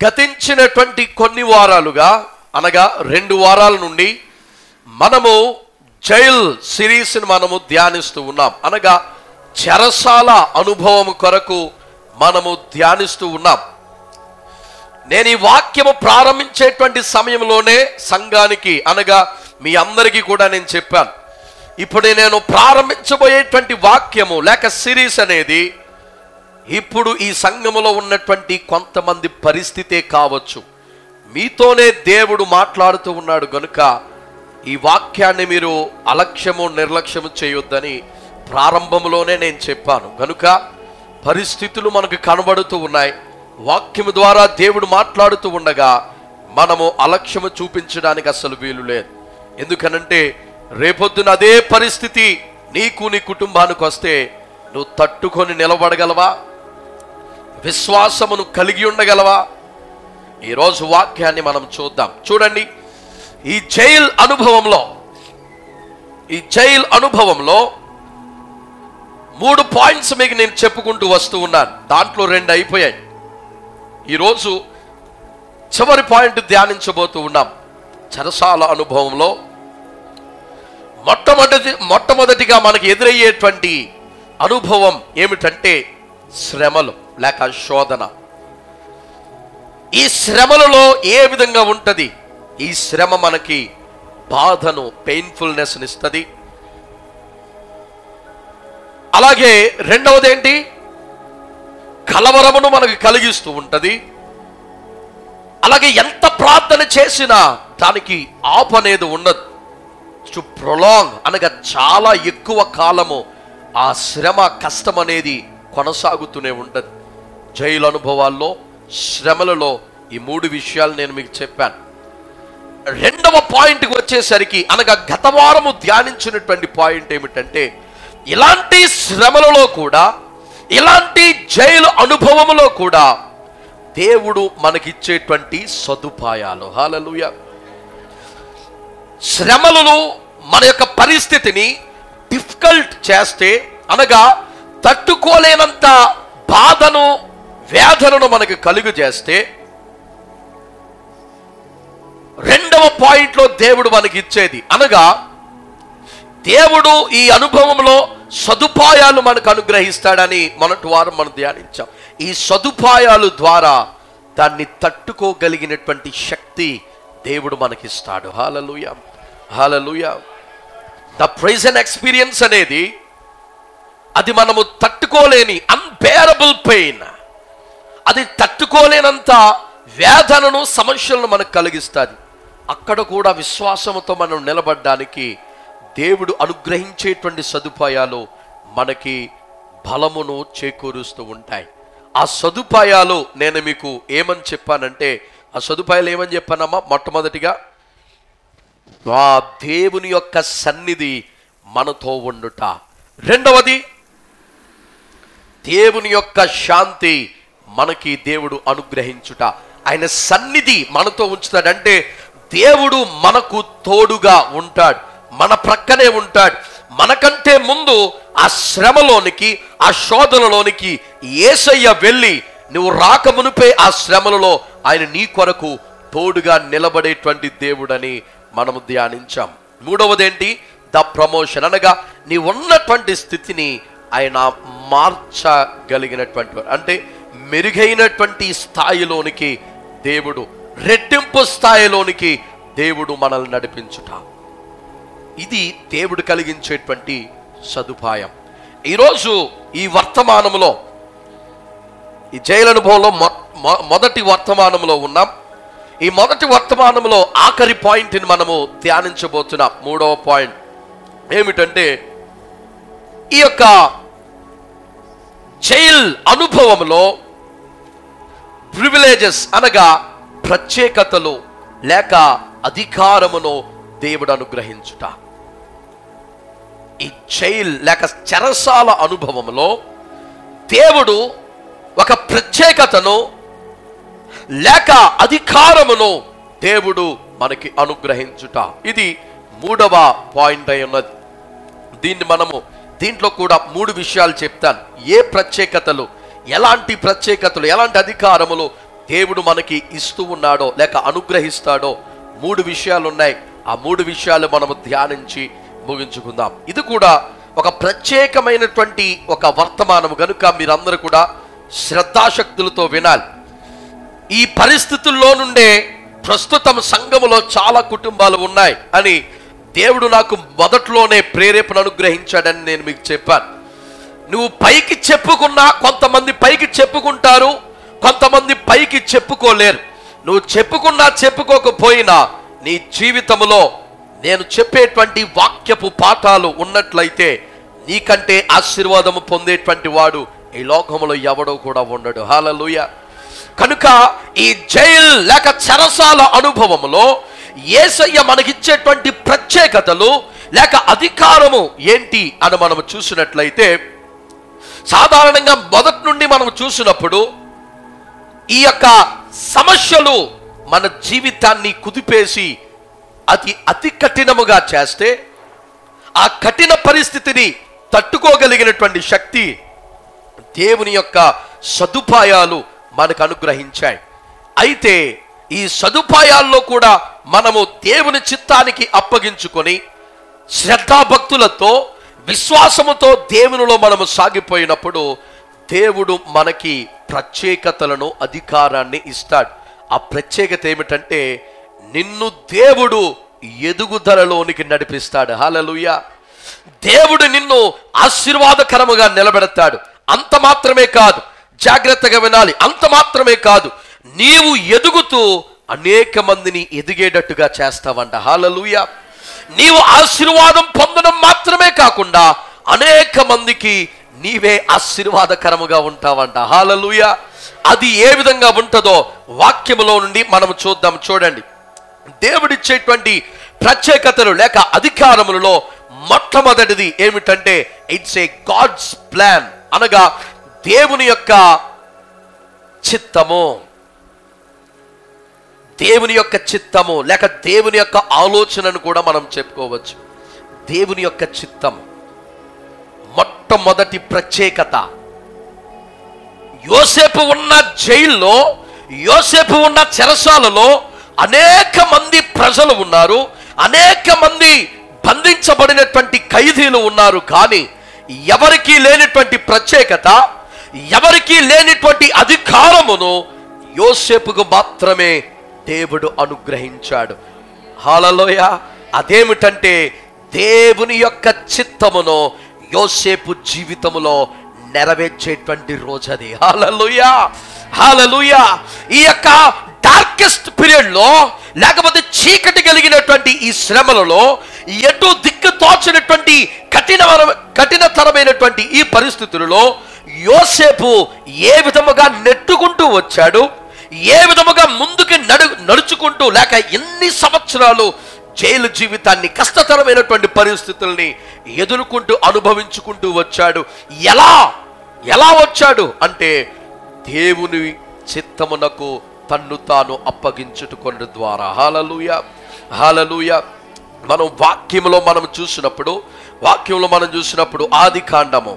గతించినటువంటి కొన్ని వారాలుగా అనగా 2 వారాల నుండి మనము జైల్ సిరీస్ని మనము ధ్యానిస్తూ ఉన్నాం. అనగా చెరసాల అనుభవం కొరకు మనము ధ్యానిస్తూ ఉన్నాం. నేను ఈ వాక్యము ప్రారంభించేటువంటి సమయంలోనే సంఘానికి అనగా మీ అందరికీ కూడా నేను చెప్పాను, ఇప్పుడు నేను ప్రారంభించబోయేటువంటి వాక్యము లేక సిరీస్ అనేది ఇప్పుడు ఈ సంఘములో ఉన్నటువంటి కొంతమంది పరిస్థితే కావచ్చు. మీతోనే దేవుడు మాట్లాడుతూ ఉన్నాడు గనుక ఈ వాక్యాన్ని మీరు అలక్ష్యము నిర్లక్ష్యము చేయొద్దని ప్రారంభంలోనే నేను చెప్పాను. గనుక పరిస్థితులు మనకు కనబడుతూ ఉన్నాయి. వాక్యము ద్వారా దేవుడు మాట్లాడుతూ ఉండగా మనము అలక్ష్యము చూపించడానికి అసలు వీలు లేదు. ఎందుకనంటే రేపొద్దున అదే పరిస్థితి నీకు నీ కుటుంబానికి వస్తే నువ్వు తట్టుకొని నిలబడగలవా? విశ్వాసమును కలిగి ఉండగలవా? ఈరోజు వాక్యాన్ని మనం చూద్దాం. చూడండి, ఈ జైల్ అనుభవంలో 3 పాయింట్స్ మీకు నేను చెప్పుకుంటూ వస్తూ ఉన్నాను. దాంట్లో 2 అయిపోయాయి. ఈరోజు చివరి పాయింట్ ధ్యానించబోతూ ఉన్నాం. చెరసాల అనుభవంలో మొట్టమొదటిగా మనకి ఎదురయ్యేటువంటి అనుభవం ఏమిటంటే శ్రమలు లేక శోధన. ఈ శ్రమలలో ఏ విధంగా ఉంటది? ఈ శ్రమ మనకి బాధను, పెయిన్ఫుల్నెస్ ఇస్తుంది. అలాగే రెండవది ఏంటి? కలవరమును మనకు కలిగిస్తూ ఉంటది. అలాగే ఎంత ప్రార్థన చేసినా దానికి ఆపు అనేది ఉండదు. టు ప్రొలాంగ్ అనగా చాలా ఎక్కువ కాలము ఆ శ్రమ, కష్టం అనేది కొనసాగుతూనే ఉంటుంది. జైలు అనుభవాల్లో, శ్రమలలో ఈ 3 విషయాలు నేను మీకు చెప్పాను. రెండవ పాయింట్కి వచ్చేసరికి అనగా గత వారము ధ్యానించినటువంటి పాయింట్ ఏమిటంటే ఇలాంటి శ్రమలలో కూడా, ఇలాంటి జైలు అనుభవములో కూడా దేవుడు మనకిచ్చేటువంటి సదుపాయాలు. హల్లెలూయా. శ్రమలు మన యొక్క పరిస్థితిని డిఫికల్ట్ చేస్తే అనగా తట్టుకోలేనంత బాధను, వేదనను మనకు కలుగు చేస్తే రెండవ పాయింట్లో దేవుడు మనకి ఇచ్చేది అనగా దేవుడు ఈ అనుభవంలో సదుపాయాలు మనకు అనుగ్రహిస్తాడని మొన్నటి వారం మనం ధ్యానించాం. ఈ సదుపాయాలు ద్వారా దాన్ని తట్టుకోగలిగినటువంటి శక్తి దేవుడు మనకిస్తాడు. హల్లెలూయా, హల్లెలూయా. ద ప్రెజెంట్ ఎక్స్పీరియన్స్ అనేది అది మనము తట్టుకోలేని అన్బేరబుల్ పెయిన్, అది తట్టుకోలేనంత వేదనను, సమస్యలను మనకు కలిగిస్తుంది. అక్కడ కూడా విశ్వాసంతో మనం నిలబడడానికి దేవుడు అనుగ్రహించేటువంటి సదుపాయాలు మనకి బలమును చేకూరుస్తూ ఉంటాయి. ఆ సదుపాయాలు నేను మీకు ఏమని చెప్పానంటే, ఆ సదుపాయాలు ఏమని చెప్పానమ్మా? మొట్టమొదటిగా ఆ దేవుని యొక్క సన్నిధి మనతో ఉండుట. రెండవది దేవుని యొక్క శాంతి మనకి దేవుడు అనుగ్రహించుట. ఆయన సన్నిధి మనతో ఉంచుతాడంటే దేవుడు మనకు తోడుగా ఉంటాడు, మన ప్రక్కనే ఉంటాడు. మనకంటే ముందు ఆ శ్రమలోనికి, ఆ శోధనలోనికి యేసయ్య వెళ్ళి నువ్వు రాకమునుపే ఆ శ్రమలలో ఆయన నీ కొరకు తోడుగా నిలబడేటువంటి దేవుడని మనము ధ్యానించాం. మూడవది ఏంటి? ద ప్రమోషన్ అనగా నీ ఉన్నటువంటి స్థితిని ఆయన మార్చగలిగినటువంటి, అంటే మెరుగైనటువంటి స్థాయిలోనికి దేవుడు, రెట్టింపు స్థాయిలోనికి దేవుడు మనల్ని నడిపించుట. ఇది దేవుడు కలిగించేటువంటి సదుపాయం. ఈరోజు ఈ వర్తమానంలో, ఈ జైలు అనుభవంలో మొదటి వర్తమానంలో ఉన్నాం. ఈ మొదటి వర్తమానంలో ఆఖరి పాయింట్ని మనము ధ్యానించబోతున్నాం. 3వ పాయింట్ ఏమిటంటే ఈ యొక్క జైల్ అనుభవంలో ప్రివిలేజెస్ అనగా ప్రత్యేకతలు లేక అధికారమును దేవుడు అనుగ్రహించుట. ఈ జైల్ లేక చెరసాల అనుభవంలో దేవుడు ఒక ప్రత్యేకతను లేక అధికారమును దేవుడు మనకి అనుగ్రహించుట. ఇది 3వ పాయింట్ అయి ఉన్నది. దీంట్లో కూడా 3 విషయాలు చెప్తాను. ఏ ప్రత్యేకతలు, ఎలాంటి ప్రత్యేకతలు, ఎలాంటి అధికారములు దేవుడు మనకి ఇస్తూ ఉన్నాడో లేక అనుగ్రహిస్తాడో 3 విషయాలు ఉన్నాయి. ఆ 3 విషయాలు మనము ధ్యానించి ముగించుకుందాం. ఇది కూడా ఒక ప్రత్యేకమైనటువంటి ఒక వర్తమానము గనుక మీరందరూ కూడా శ్రద్ధాశక్తులతో వినాలి. ఈ పరిస్థితుల్లో నుండే ప్రస్తుతం సంఘములో చాలా కుటుంబాలు ఉన్నాయి అని దేవుడు నాకు మొదట్లోనే ప్రేరేపణ అనుగ్రహించాడని నేను మీకు చెప్పాను. నువ్వు పైకి చెప్పుకున్నా కొంతమంది పైకి చెప్పుకుంటారు, కొంతమంది పైకి చెప్పుకోలేరు. నువ్వు చెప్పుకున్నా చెప్పుకోకపోయినా నీ జీవితంలో నేను చెప్పేటువంటి వాక్యపు పాఠాలు ఉన్నట్లయితే నీకంటే ఆశీర్వాదము పొందేటువంటి వాడు ఈ లోకంలో ఎవడో కూడా ఉండడు. హల్లెలూయా. కనుక ఈ జైల్ లేక చెరసాల అనుభవంలో యేసయ్య మనకిచ్చేటువంటి ప్రత్యేకతలు లేక అధికారము ఏంటి అని మనం చూసినట్లయితే, సాధారణంగా మొదటి నుండి మనం చూసినప్పుడు ఈ యొక్క సమస్యలు మన జీవితాన్ని కుదిపేసి అతి కఠినముగా చేస్తే ఆ కఠిన పరిస్థితిని తట్టుకోగలిగినటువంటి శక్తి దేవుని యొక్క సదుపాయాలు మనకు అనుగ్రహించాయి. అయితే ఈ సదుపాయాల్లో కూడా మనము దేవుని చిత్తానికి అప్పగించుకొని శ్రద్ధాభక్తులతో విశ్వాసముతో దేవునిలో మనము సాగిపోయినప్పుడు దేవుడు మనకి ప్రత్యేకతలను అధికారాన్ని ఇస్తాడు. ఆ ప్రత్యేకత ఏమిటంటే నిన్ను దేవుడు ఎదుగుదలలోనికి నడిపిస్తాడు. హల్లెలూయా. దేవుడు నిన్ను ఆశీర్వాదకరముగా నిలబెడతాడు. అంత మాత్రమే కాదు, జాగ్రత్తగా వినాలి, అంత మాత్రమే కాదు, నీవు ఎదుగుతూ అనేక మందిని ఎదిగేటట్టుగా చేస్తావంట. హల్లెలూయా. నీవు ఆశీర్వాదం పొందడం మాత్రమే కాకుండా అనేక మందికి నీవే ఆశీర్వాదకరముగా ఉంటావంట. హల్లెలూయా. అది ఏ విధంగా ఉంటుందో వాక్యములో నుండి మనం చూద్దాం. చూడండి, దేవుడిచ్చేటువంటి ప్రత్యేకతలు లేక అధికారములలో మొట్టమొదటిది ఏమిటంటే ఇట్స్ ఏ గాడ్స్ ప్లాన్, అనగా దేవుని యొక్క చిత్తము. దేవుని యొక్క చిత్తము లేక దేవుని యొక్క ఆలోచనను కూడా మనం చెప్పుకోవచ్చు. దేవుని యొక్క చిత్తము మొట్టమొదటి ప్రత్యేకత. యోసేపు ఉన్న జైల్లో, యోసేపు ఉన్న చెరసాలలో అనేక మంది ప్రజలు ఉన్నారు, అనేక మంది బంధించబడినటువంటి ఖైదీలు ఉన్నారు. కానీ ఎవరికీ లేనిటువంటి ప్రత్యేకత, ఎవరికీ లేనిటువంటి అధికారమును యోసేపుకు మాత్రమే దేవుడు అనుగ్రహించాడు. హల్లెలూయా. అదేమిటంటే దేవుని యొక్క చిత్తమును యోసేపు జీవితములో నెరవేర్చేటువంటి రోజు అది. హల్లెలూయా. హల్లెలూయా. ఈ యొక్క డార్కెస్ట్ పీరియడ్ లో లేకపోతే చీకటి కలిగినటువంటి ఈ శ్రమలలో ఎటు దిక్కు తోచినటువంటి కఠినతరమైనటువంటి ఈ పరిస్థితులలో యోసేపు ఏ విధముగా నెట్టుకుంటూ వచ్చాడు, ఏ విధముగా ముందుకు నడుచుకుంటూ లేక ఎన్ని సంవత్సరాలు జైలు జీవితాన్ని, కష్టతరమైనటువంటి పరిస్థితుల్ని ఎదుర్కొంటూ అనుభవించుకుంటూ వచ్చాడు. ఎలా వచ్చాడు అంటే దేవుని చిత్తమునకు తన్ను తాను అప్పగించుకున్న ద్వారా. హల్లెలూయా. హల్లెలూయా. మనం వాక్యంలో మనం చూసినప్పుడు ఆది కాండము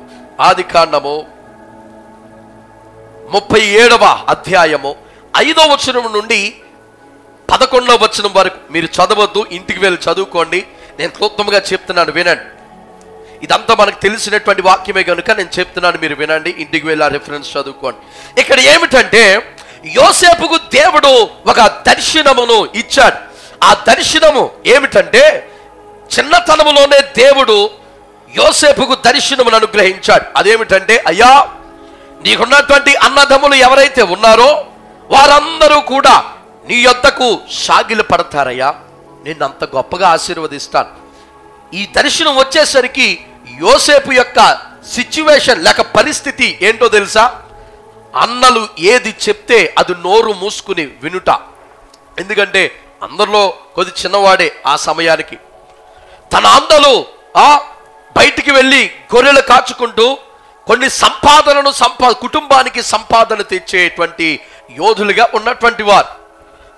37వ అధ్యాయము 5వ వచనం నుండి 11వ వచనం వరకు మీరు చదవద్దు, ఇంటికి వెళ్ళి చదువుకోండి. నేను క్లుప్తంగా చెప్తున్నాను, వినండి. ఇదంతా మనకు తెలిసినటువంటి వాక్యమే కనుక నేను చెప్తున్నాను, మీరు వినండి, ఇంటికి వెళ్ళి ఆ రిఫరెన్స్ చదువుకోండి. ఇక్కడ ఏమిటంటే యోసేపుకు దేవుడు ఒక దర్శనమును ఇచ్చాడు. ఆ దర్శనము ఏమిటంటే చిన్నతనములోనే దేవుడు యోసేపుకు దర్శనమును అనుగ్రహించాడు. అదేమిటంటే, అయ్యా, నీకున్నటువంటి అన్నదమ్ములు ఎవరైతే ఉన్నారో వారందరూ కూడా నీ యొద్దకు సాగిలు పడతారయ్యా, నిన్ను అంత గొప్పగా ఆశీర్వదిస్తాను. ఈ దర్శనం వచ్చేసరికి యోసేపు యొక్క సిచ్యువేషన్ లేక పరిస్థితి ఏంటో తెలుసా? అన్నలు ఏది చెప్తే అది నోరు మూసుకుని వినుట. ఎందుకంటే అందరిలో కొద్ది చిన్నవాడే ఆ సమయానికి. తన అన్నలు బయటికి వెళ్ళి గొర్రెలు కాచుకుంటూ కొన్ని కుటుంబానికి సంపాదన తెచ్చేటువంటి యోధులుగా ఉన్నటువంటి వారు.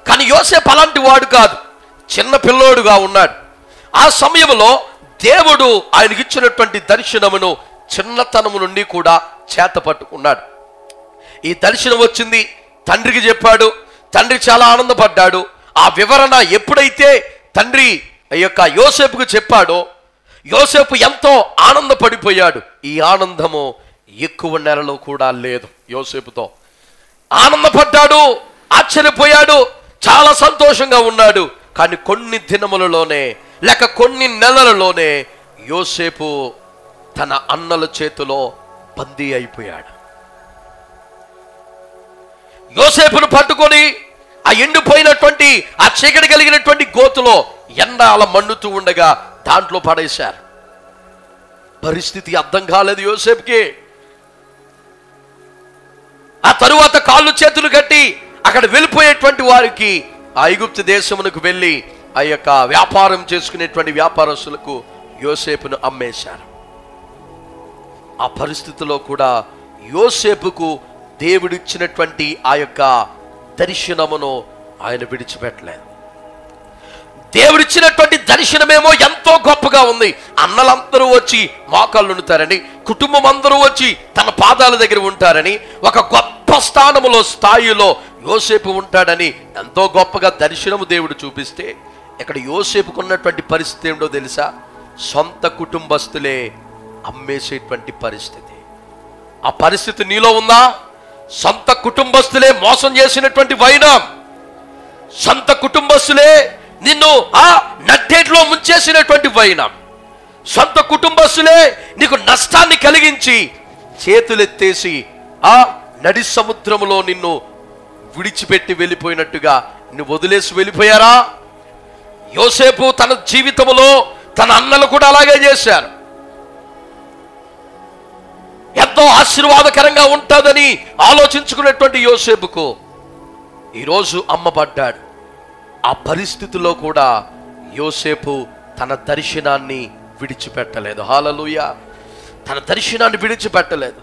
కానీ యోసేపు అలాంటి వాడు కాదు, చిన్న పిల్లోడుగా ఉన్నాడు. ఆ సమయంలో దేవుడు ఆయనకి ఇచ్చినటువంటి దర్శనమును చిన్నతనము నుండి కూడా చేత పట్టుకున్నాడు. ఈ దర్శనం వచ్చింది, తండ్రికి చెప్పాడు. తండ్రి చాలా ఆనందపడ్డాడు. ఆ వివరణ ఎప్పుడైతే తండ్రి యొక్క యోసేపుకు చెప్పాడో యోసేపు ఎంతో ఆనందపడిపోయాడు. ఈ ఆనందము ఎక్కువ నెలలో కూడా లేదు. యోసేపుతో ఆనందపడ్డాడు, ఆశ్చర్యపోయాడు, చాలా సంతోషంగా ఉన్నాడు. కానీ కొన్ని దినములలోనే లేక కొన్ని నెలలలోనే యోసేపు తన అన్నల చేతిలో బందీ అయిపోయాడు. యోసేపును పట్టుకొని ఆ ఎండిపోయినటువంటి ఆ చీకటి కలిగినటువంటి గోతులో ఎండాల మండుతూ ఉండగా దాంట్లో పడేశారు. పరిస్థితి అర్థం కాలేదు యోసేపుకి. ఆ తరువాత కాళ్ళు చేతులు కట్టి అక్కడ వెళ్ళిపోయేటువంటి వారికి ఆ ఐగుప్తు దేశమునకు వెళ్ళి ఆ యొక్క వ్యాపారం చేసుకునేటువంటి వ్యాపారస్తులకు యోసేపును అమ్మేశారు. ఆ పరిస్థితిలో కూడా యోసేపుకు దేవుడిచ్చినటువంటి ఆ యొక్క దర్శనమును ఆయన విడిచిపెట్టలేదు. దేవుడిచ్చినటువంటి దర్శనమేమో ఎంతో గొప్పగా ఉంది. అన్నలందరూ వచ్చి మోకాళ్ళుంటారని, కుటుంబం అందరూ వచ్చి తన పాదాల దగ్గర ఉంటారని, ఒక గొప్ప స్థాయిలో యోసేపు ఉంటాడని ఎంతో గొప్పగా దర్శనము దేవుడు చూపిస్తే ఇక్కడ యోసేపుకు ఉన్నటువంటి పరిస్థితి ఏమిటో తెలుసా? సొంత కుటుంబస్తులే అమ్మేసేటువంటి పరిస్థితి. ఆ పరిస్థితి నీలో ఉందా? సొంత కుటుంబస్తులే మోసం చేసినటువంటి వైనం, సొంత కుటుంబస్తులే నిన్ను ఆ నట్టేట్లో ముంచేసినటువంటి వైనం, సొంత కుటుంబస్తులే నీకు నష్టాన్ని కలిగించి చేతులెత్తేసి ఆ నడి సముద్రములో నిన్ను విడిచిపెట్టి వెళ్ళిపోయినట్టుగా నిన్ను వదిలేసి వెళ్ళిపోయారా? యోసేపు తన జీవితంలో తన అన్నలు కూడా అలాగే చేశారు. ఎంతో ఆశీర్వాదకరంగా ఉంటుందని ఆలోచించుకున్నటువంటి యోసేపుకు ఈరోజు అమ్మబడ్డాడు. ఆ పరిస్థితిలో కూడా యోసేపు తన దర్శనాన్ని విడిచిపెట్టలేదు. హల్లెలూయా! తన దర్శనాన్ని విడిచిపెట్టలేదు.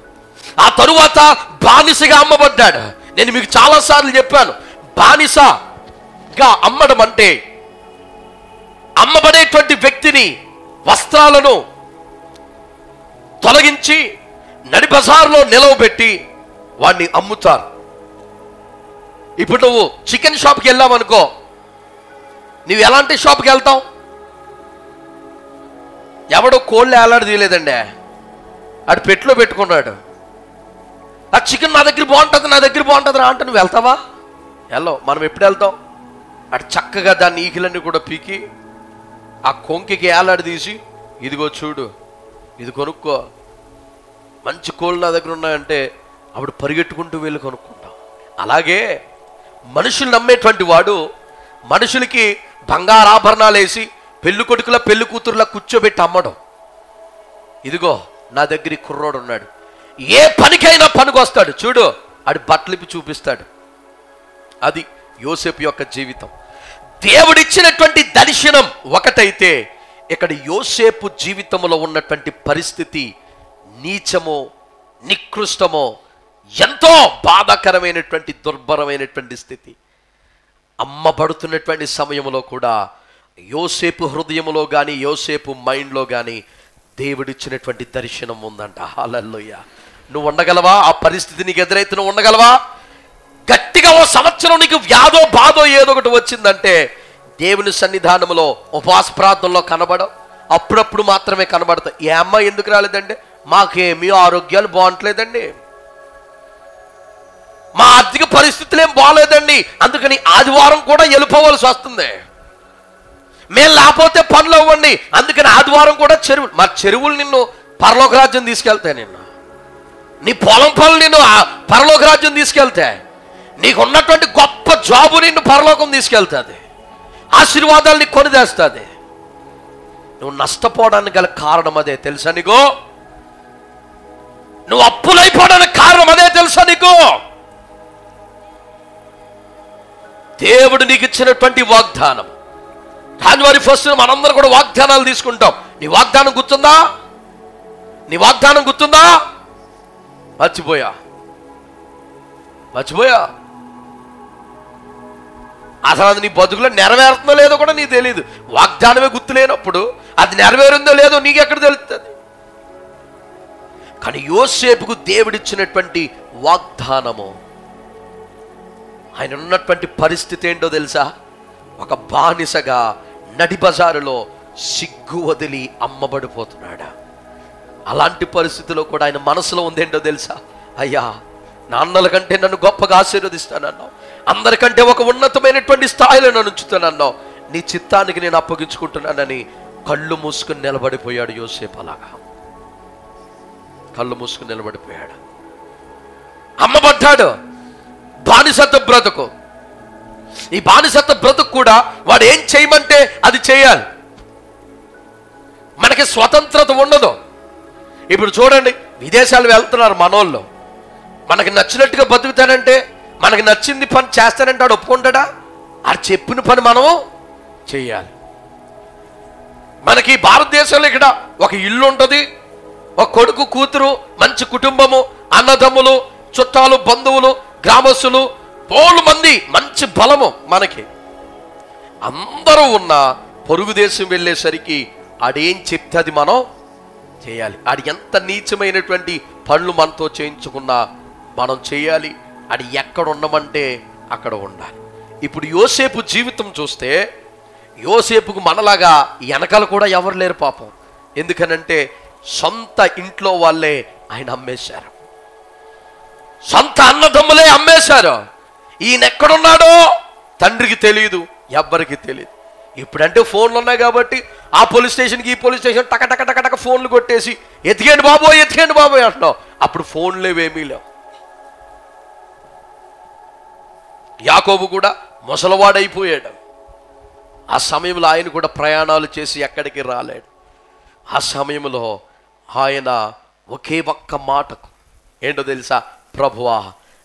ఆ తరువాత బానిసగా అమ్మబడ్డాడు. నేను మీకు చాలాసార్లు చెప్పాను, బానిసగా అమ్మడం అంటే అమ్మబడేటువంటి వ్యక్తిని వస్త్రాలను తొలగించి నడి బజార్లో నిలవబెట్టి వాడిని అమ్ముతారు. ఇప్పుడు నువ్వు చికెన్ షాప్కి వెళ్ళావనుకో, నువ్వు ఎలాంటి షాప్కి వెళ్తావు? ఎవడో కోళ్ళు ఏలాడు తీయలేదండి, ఆడు పెట్టులో పెట్టుకున్నాడు. ఆ చికెన్ నా దగ్గర బాగుంటుంది రా అంటే నువ్వు వెళ్తావా? వెళ్ళవు. మనం ఎప్పుడు వెళ్తాం? అటు చక్కగా దాన్ని ఈకిలన్నీ కూడా పీకి ఆ కొంకికి ఏలాడు తీసి, ఇదిగో చూడు, ఇది కొనుక్కో, మంచి కోళ్ళు నా దగ్గర ఉన్నాయంటే అప్పుడు పరిగెట్టుకుంటూ వెళ్ళి కొనుక్కుంటాం. అలాగే మనుషులు నమ్మేటువంటి వాడు మనుషులకి బంగారాభరణాలు వేసి పెళ్లి కొడుకుల పెళ్లి కూతురులా కూర్చోబెట్టి అమ్మడం. ఇదిగో నా దగ్గర కుర్రోడు ఉన్నాడు, ఏ పనికైనా పనికొస్తాడు, చూడు, ఆడి బట్టలిపి చూపిస్తాడు. అది యోసేపు యొక్క జీవితం. దేవుడిచ్చినటువంటి దర్శనం ఒకటైతే ఇక్కడ యోసేపు జీవితంలో ఉన్నటువంటి పరిస్థితి నీచమో నికృష్టమో, ఎంతో బాధాకరమైనటువంటి దుర్భరమైనటువంటి స్థితి. అమ్మబడుతున్నటువంటి సమయంలో కూడా యోసేపు హృదయంలో కానీ యోసేపు మైండ్లో కానీ దేవుడిచ్చినటువంటి దర్శనం ఉందంట. హల్లెలూయా! నువ్వు ఉండగలవా? ఆ పరిస్థితి నీకు ఎదురైతే నువ్వు ఉండగలవా? గట్టిగా ఓ సంవత్సరం నీకు వ్యాధో బాధో ఏదో ఒకటి వచ్చిందంటే దేవుని సన్నిధానంలో ఉపవాస ప్రార్థనలో కనబడవు, అప్పుడప్పుడు మాత్రమే కనబడతాయి. ఏ అమ్మ ఎందుకు రాలేదంటే మాకేమీ ఆరోగ్యాలు బాగుంటలేదండి, మా ఆర్థిక పరిస్థితులు ఏం బాగలేదండి, అందుకని ఆదివారం కూడా వెళ్ళిపోవాల్సి వస్తుంది. మేము లేకపోతే పనులు అవ్వండి, అందుకని ఆదివారం కూడా చెరువులు, మా చెరువులు నిన్ను పరలోక రాజ్యం తీసుకెళ్తాయి. నిన్ను నీ పొలం పనులు నిన్ను పరలోక రాజ్యం తీసుకెళ్తే, నీకు ఉన్నటువంటి గొప్ప జాబు నిన్ను పరలోకం తీసుకెళ్తుంది, ఆశీర్వాదాలు నీకు కొనిదేస్తుంది. నువ్వు నష్టపోవడానికి గల కారణం అదే తెలుసా నీకు? నువ్వు అప్పులైపోవడానికి కారణం అదే తెలుసా నీకు? దేవుడు నీకు ఇచ్చినటువంటి వాగ్దానం. జనవరి 1 మనందరం కూడా వాగ్దానాలు తీసుకుంటాం. నీ వాగ్దానం గుర్తుందా? నీ వాగ్దానం గుర్తుందా? మర్చిపోయా? అసలు అది నీ బతుకులో నెరవేరుతుందో లేదో కూడా నీకు తెలియదు. వాగ్దానమే గుర్తు లేనప్పుడు అది నెరవేరుందో లేదో నీకెక్కడ తెలుస్తుంది? కానీ యోసేపుకు దేవుడిచ్చినటువంటి వాగ్దానము ఆయన ఉన్నటువంటి పరిస్థితి ఏంటో తెలుసా? ఒక బానిసగా నడి బజారులో సిగ్గు వదిలి అమ్మబడిపోతున్నాడు. అలాంటి పరిస్థితిలో కూడా ఆయన మనసులో ఉందేంటో తెలుసా? అయ్యా, నాన్నల కంటే నన్ను గొప్పగా ఆశీర్వదిస్తానన్నావు, అందరికంటే ఒక ఉన్నతమైనటువంటి స్థాయిలో నన్ను ఉంచుతానన్నావు, నీ చిత్తానికి నేను అప్పగించుకుంటున్నానని కళ్ళు మూసుకుని నిలబడిపోయాడు యోసేపు. అలాగా కళ్ళు మూసుకుని నిలబడిపోయాడు, అమ్మబడ్డాడు. బానిసత్వ బ్రతుకు. ఈ బానిసత్వ బ్రతుకు కూడా వాడు ఏం చేయమంటే అది చేయాలి. మనకి స్వతంత్రత ఉండదు. ఇప్పుడు చూడండి, విదేశాలు వెళ్తున్నారు మనోళ్ళు. మనకి నచ్చినట్టుగా బతుకుతానంటే, మనకి నచ్చింది పని చేస్తానంటే వాడు ఒప్పుకుంటాడా? అది చెప్పిన పని మనము చేయాలి. మనకి భారతదేశంలో ఇక్కడ ఒక ఇల్లు ఉంటుంది, ఒక కొడుకు కూతురు, మంచి కుటుంబము, అన్నదమ్ములు, చుట్టాలు, బంధువులు, గ్రామస్తులు, పోలు మంది, మంచి బలము. మనకి అందరూ ఉన్న పొరుగు దేశం వెళ్ళేసరికి ఆడేం చెప్తే అది మనం చేయాలి. ఆడి ఎంత నీచమైనటువంటి పనులు మనతో చేయించుకున్నా మనం చేయాలి. అది ఎక్కడ ఉండమంటే అక్కడ ఉండాలి. ఇప్పుడు యోసేపు జీవితం చూస్తే, యోసేపుకు మనలాగా వెనకాల కూడా ఎవరు లేరు పాపం. ఎందుకనంటే సొంత ఇంట్లో వాళ్ళే ఆయన అమ్మేశారు, సొంత అన్నదమ్ములే అమ్మేశారు. ఈయన ఎక్కడున్నాడో తండ్రికి తెలియదు, ఎవ్వరికి తెలియదు. ఇప్పుడంటే ఫోన్లు ఉన్నాయి కాబట్టి ఆ పోలీస్ స్టేషన్కి ఈ పోలీస్ స్టేషన్ టక టక టక టక ఫోన్లు కొట్టేసి ఎతికేండి బాబోయ్, ఎతికేండి బాబోయ్ అంటున్నావు. అప్పుడు ఫోన్లేవేమీ లేవు. యాకోబు కూడా ముసలివాడైపోయాడు. ఆ సమయంలో ఆయన కూడా ప్రయాణాలు చేసి ఎక్కడికి రాలేడు. ఆ సమయంలో ఆయన ఒకే ఒక్క మాటకు, ఏంటో తెలుసా? ప్రభువా,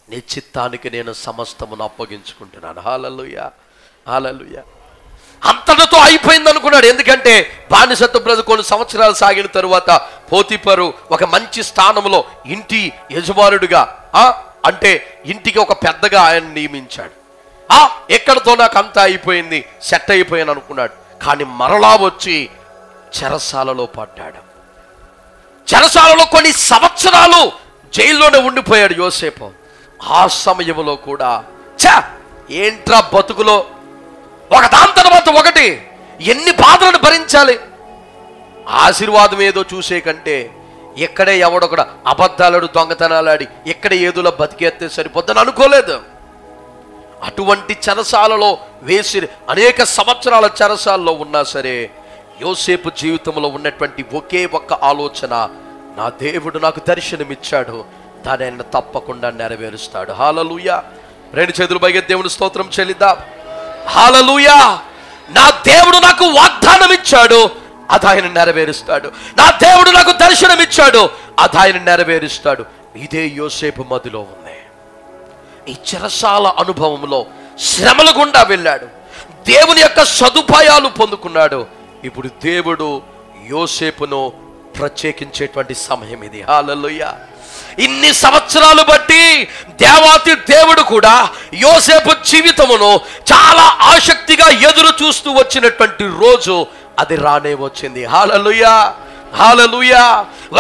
నీ చిత్తానికి నేను సమస్తమును అప్పగించుకుంటున్నాను. హల్లెలూయా, హల్లెలూయా. అంతటితో అయిపోయింది అనుకున్నాడు. ఎందుకంటే బానిసత్వ బ్రతుకు కొన్ని సంవత్సరాలు సాగిన తరువాత పోతీఫరు ఒక మంచి స్థానంలో ఇంటి యజమానుడిగా, అంటే ఇంటికి ఒక పెద్దగా ఆయన నియమించాడు. ఎక్కడితో నాకు అంతా అయిపోయింది, సెట్ అయిపోయాను అనుకున్నాడు. కానీ మరలా వచ్చి చెరసాలలో పడ్డాడు. చెరసాలలో కొన్ని సంవత్సరాలు జైల్లోనే ఉండిపోయాడు యోసేపు. ఆ సమయంలో కూడా ఏంట్రా బతుకులో ఒక దాని తర్వాత ఒకటి ఎన్ని బాధలను భరించాలి. ఆశీర్వాదం ఏదో చూసే కంటే ఎక్కడే ఎవడొకడ అబద్ధాలాడు, దొంగతనాలాడి ఎక్కడే ఏదోలా బతికేస్తే సరిపోద్దని అనుకోలేదు. అటువంటి చెరసాలలో వేసి అనేక సంవత్సరాల చెరసాలలో ఉన్నా సరే యోసేపు జీవితంలో ఉన్నటువంటి ఒకే ఒక్క ఆలోచన, నా దేవుడు నాకు దర్శనమిచ్చాడు, దాన్ని ఆయన తప్పకుండా నెరవేరుస్తాడు. హల్లెలూయా. రెండు చేతులు పైకి దేవుని స్తోత్రం చెల్లిద్దాం. హల్లెలూయా. నా దేవుడు నాకు వాగ్దానం ఇచ్చాడు, అది ఆయన నెరవేరుస్తాడు. నా దేవుడు నాకు దర్శనం ఇచ్చాడు, అది ఆయన నెరవేరుస్తాడు. ఇదే యోసేపు మదిలో ఉంది. ఈ చెరసాల అనుభవంలో శ్రమల గుండా వెళ్ళాడు, దేవుని యొక్క సదుపాయాలు పొందుకున్నాడు. ఇప్పుడు దేవుడు యోసేపును ప్రత్యేకించేటువంటి సమయం ఇది. హల్లెలూయా. ఇన్ని సంవత్సరాలు బట్టి దేవాతి దేవుడు కూడా యోసేపు జీవితమును చాలా ఆసక్తిగా ఎదురు చూస్తూ వచ్చినటువంటి రోజు అది రానే వచ్చింది. హల్లెలూయా, హల్లెలూయా.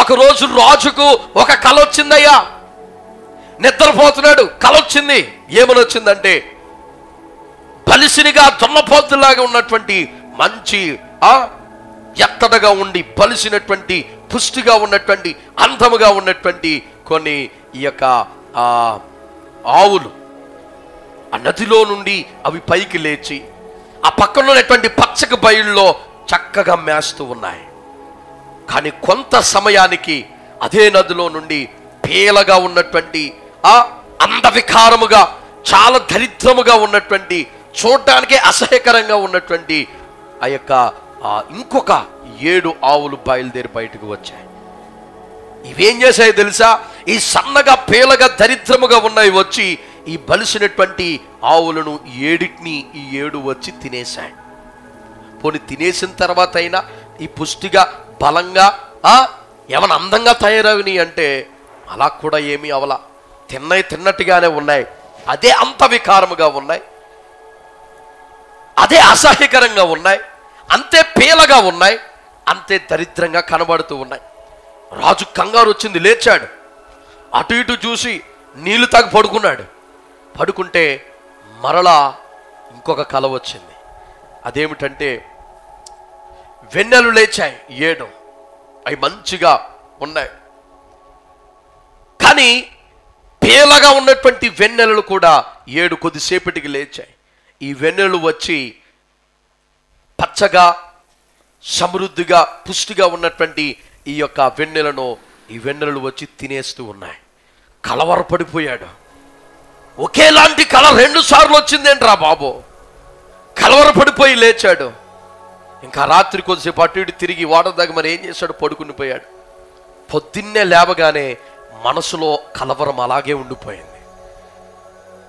ఒకరోజు రాజుకు ఒక కల వచ్చిందయ్యా. నిద్రపోతున్నాడు, కల వచ్చింది. ఏమని వచ్చిందంటే, బలిసినిగా దున్నపోతులాగా ఉన్నటువంటి మంచి ఎత్తడగా ఉండి బలిసినటువంటి పుష్టిగా ఉన్నటువంటి అందముగా ఉన్నటువంటి కొన్ని ఈ యొక్క ఆవులు ఆ నదిలో నుండి అవి పైకి లేచి ఆ పక్కన ఉన్నటువంటి పచ్చక బయళ్ళలో చక్కగా మేస్తూ ఉన్నాయి. కానీ కొంత సమయానికి అదే నదిలో నుండి పేలగా ఉన్నటువంటి అందవికారముగా చాలా దరిద్రముగా ఉన్నటువంటి చూడటానికి అసహ్యకరంగా ఉన్నటువంటి ఆ యొక్క ఇంకొక 7 ఆవులు బయలుదేరి బయటకు వచ్చాయి. ఇవేం చేశాయి తెలుసా? ఈ సన్నగా పేలగా దరిద్రముగా ఉన్నాయి వచ్చి ఈ బలిసినటువంటి ఆవులను 7 వచ్చి తినేశాయి. పోనీ తినేసిన తర్వాత అయినా ఈ పుష్టిగా బలంగా ఏమైనా అందంగా తయారవిని అంటే అలా కూడా ఏమీ అవలా. తిన్నట్టుగానే ఉన్నాయి, అదే అంత వికారముగా ఉన్నాయి, అదే అసహ్యకరంగా ఉన్నాయి, అంతే పేలగా ఉన్నాయి, అంతే దరిద్రంగా కనబడుతూ ఉన్నాయి. రాజు కంగారు వచ్చింది, లేచాడు, అటు ఇటు చూసి నీళ్లు తాగి పడుకున్నాడు. పడుకుంటే మరలా ఇంకొక కల వచ్చింది. అదేమిటంటే వెన్నెలు లేచాయి 7. అవి మంచిగా ఉన్నాయి. కానీ పేలగా ఉన్నటువంటి వెన్నెలలు కూడా 7 కొద్దిసేపటికి లేచాయి. ఈ వెన్నెలు వచ్చి పచ్చగా సమృద్ధిగా పుష్టిగా ఉన్నటువంటి ఈ యొక్క వెన్నెలను ఈ వెన్నెలలు వచ్చి తినేస్తూ ఉన్నాయి. కలవరపడిపోయాడు. ఒకేలాంటి కల 2 సార్లు వచ్చిందేంట్రా బాబు. కలవరపడిపోయి లేచాడు. ఇంకా రాత్రి కొద్దిసేపు అటు ఇటు తిరిగి వాటర్ దగ్గర మరి ఏం చేశాడు, పడుకుని పోయాడు. పొద్దున్నే లేవగానే మనసులో కలవరం అలాగే ఉండిపోయింది.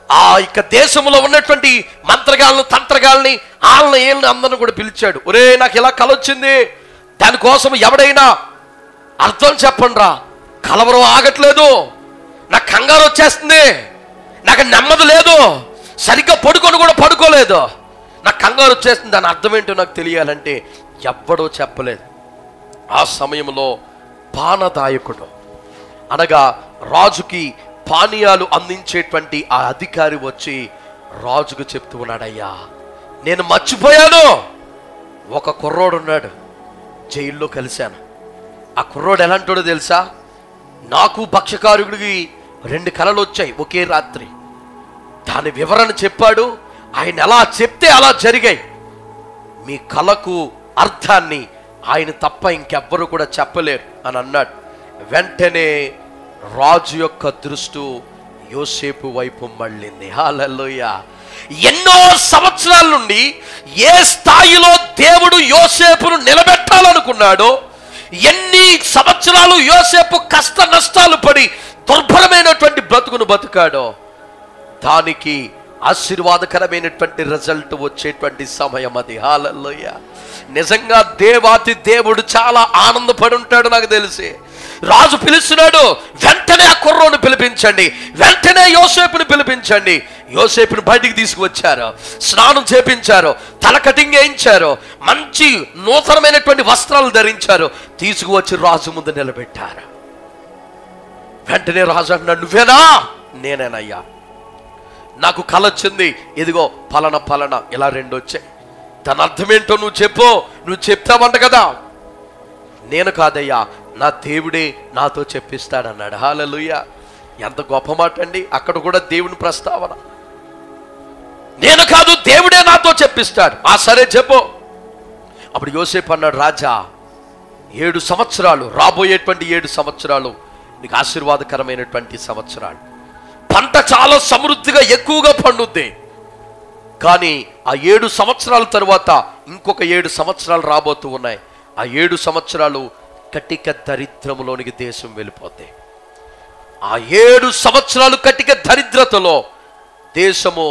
ఆ ఇక దేశంలో ఉన్నటువంటి మంత్రగాళ్ళను తంత్రగాళ్ళని వాళ్ళని ఏళ్ళని అందరిని కూడా పిలిచాడు. ఒరే, నాకు ఇలా కల వచ్చింది, దానికోసం ఎవడైనా అర్థం చెప్పండి రా. కలవరం ఆగట్లేదు, నాకు కంగారు వచ్చేస్తుంది, నాకు నెమ్మది లేదు, సరిగ్గా పడుకొని కూడా పడుకోలేదు, నాకు కంగారు వచ్చేస్తుంది, దాని అర్థం ఏంటో నాకు తెలియాలంటే ఎవ్వడో చెప్పలేదు. ఆ సమయంలో పానదాయకుడు అనగా రాజుకి పానీయాలు అందించేటువంటి ఆ అధికారి వచ్చి రాజుకు చెప్తూ ఉన్నాడయ్యా, నేను మర్చిపోయాను, ఒక కుర్రోడున్నాడు, జైల్లో కలిశాను. ఆ కుర్రోడు ఎలాంటోడో తెలుసా? నాకు భక్ష్యకారుడికి 2 కలలు వచ్చాయి ఒకే రాత్రి. దాని వివరణ చెప్పాడు. ఆయన ఎలా చెప్తే అలా జరిగాయి. మీ కలకు అర్థాన్ని ఆయన తప్ప ఇంకెవ్వరు కూడా చెప్పలేరు అని అన్నాడు. వెంటనే రాజు యొక్క దృష్టి యోసేపు వైపు మళ్ళింది. హల్లెలూయా. ఎన్నో సంవత్సరాల నుండి ఏ స్థాయిలో దేవుడు యోసేపును నిలబెట్టాలనుకున్నాడో, ఎన్ని సంవత్సరాలు యోసేపు కష్ట నష్టాలు పడి దుర్భరమైనటువంటి బ్రతుకును బతుకాడో, దానికి ఆశీర్వాదకరమైనటువంటి రిజల్ట్ వచ్చేటువంటి సమయం అది. హల్లెలూయా. నిజంగా దేవాతి దేవుడు చాలా ఆనందపడి ఉంటాడు నాకు తెలిసి. రాజు పిలుస్తున్నాడు, వెంటనే ఆ కుర్రోని పిలిపించండి, వెంటనే యోసేపుని పిలిపించండి. యోసేపుని బయటికి తీసుకువచ్చారు, స్నానం చేపించారు, తల కటింగ్ వేయించారు, మంచి నూతనమైనటువంటి వస్త్రాలు ధరించారు, తీసుకువచ్చి రాజు ముందు నిలబెట్టారు. వెంటనే రాజు అంటున్నాడు, నువ్వేనా? నేనేనయ్యా, నాకు కల వచ్చింది, ఇదిగో పలానా పలానా ఇలా 2 వచ్చాయి, దాని అర్థం ఏంటో నువ్వు చెప్పు, నువ్వు చెప్తావంట కదా. నేను కాదయ్యా, నా దేవుడే నాతో చెప్పిస్తాడన్నాడు. హల్లెలూయా. ఎంత గొప్ప మాట అండి. అక్కడ కూడా దేవుని ప్రస్తావన. నేను కాదు, దేవుడే నాతో చెప్పిస్తాడు. ఆ సరే చెప్పు. అప్పుడు యోసేపు అన్నాడు, రాజా 7 సంవత్సరాలు, రాబోయేటువంటి 7 సంవత్సరాలు నీకు ఆశీర్వాదకరమైనటువంటి సంవత్సరాలు. పంట చాలా సమృద్ధిగా ఎక్కువగా పండుద్ది. కానీ ఆ 7 సంవత్సరాల తర్వాత ఇంకొక 7 సంవత్సరాలు రాబోతూ ఉన్నాయి. ఆ 7 సంవత్సరాలు కటిక దరిద్రములోనికి దేశం వెళ్ళిపోతాయి. ఆ 7 సంవత్సరాలు కటిక దరిద్రతలో దేశము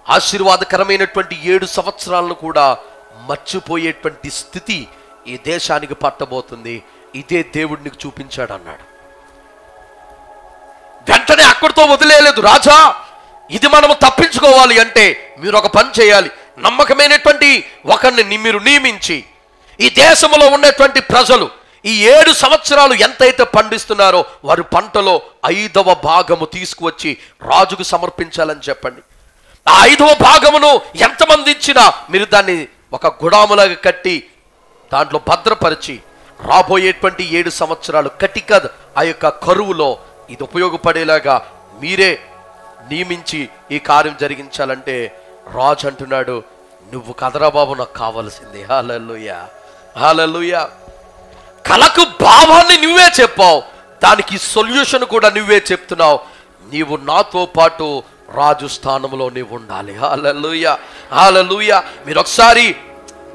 ఆశీర్వాదకరమైనటువంటి 7 సంవత్సరాలను కూడా మర్చిపోయేటువంటి స్థితి ఈ దేశానికి పట్టబోతుంది. ఇదే దేవుడు నీకు చూపించాడు అన్నాడు. వెంటనే అక్కడితో వదిలేయలేదు. రాజా, ఇది మనము తప్పించుకోవాలి అంటే మీరు ఒక పని చేయాలి. నమ్మకమైనటువంటి ఒకరిని మీరు నియమించి ఈ దేశంలో ఉన్నటువంటి ప్రజలు ఈ 7 సంవత్సరాలు ఎంతైతే పండిస్తున్నారో వారి పంటలో 5వ భాగము తీసుకువచ్చి రాజుకు సమర్పించాలని చెప్పండి. ఆ 5వ భాగమును ఎంతమంది ఇచ్చినా మీరు దాన్ని ఒక గుడాములాగా కట్టి దాంట్లో భద్రపరిచి రాబోయేటువంటి 7 సంవత్సరాలు కటిక ఆ యొక్క కరువులో ఇది ఉపయోగపడేలాగా మీరే నియమించి ఈ కార్యం జరిగించాలంటే రాజు అంటున్నాడు, నువ్వు కదరా బాబు, నాకు కావాల్సింది. హల్లెలూయా, హల్లెలూయా. కలకు భావాన్ని నువ్వే చెప్పావు, దానికి సొల్యూషన్ కూడా నువ్వే చెప్తున్నావు. నీవు నాతో పాటు రాజు స్థానంలో నీవు ఉండాలి. హల్లెలూయా, హల్లెలూయా. మీరు ఒకసారి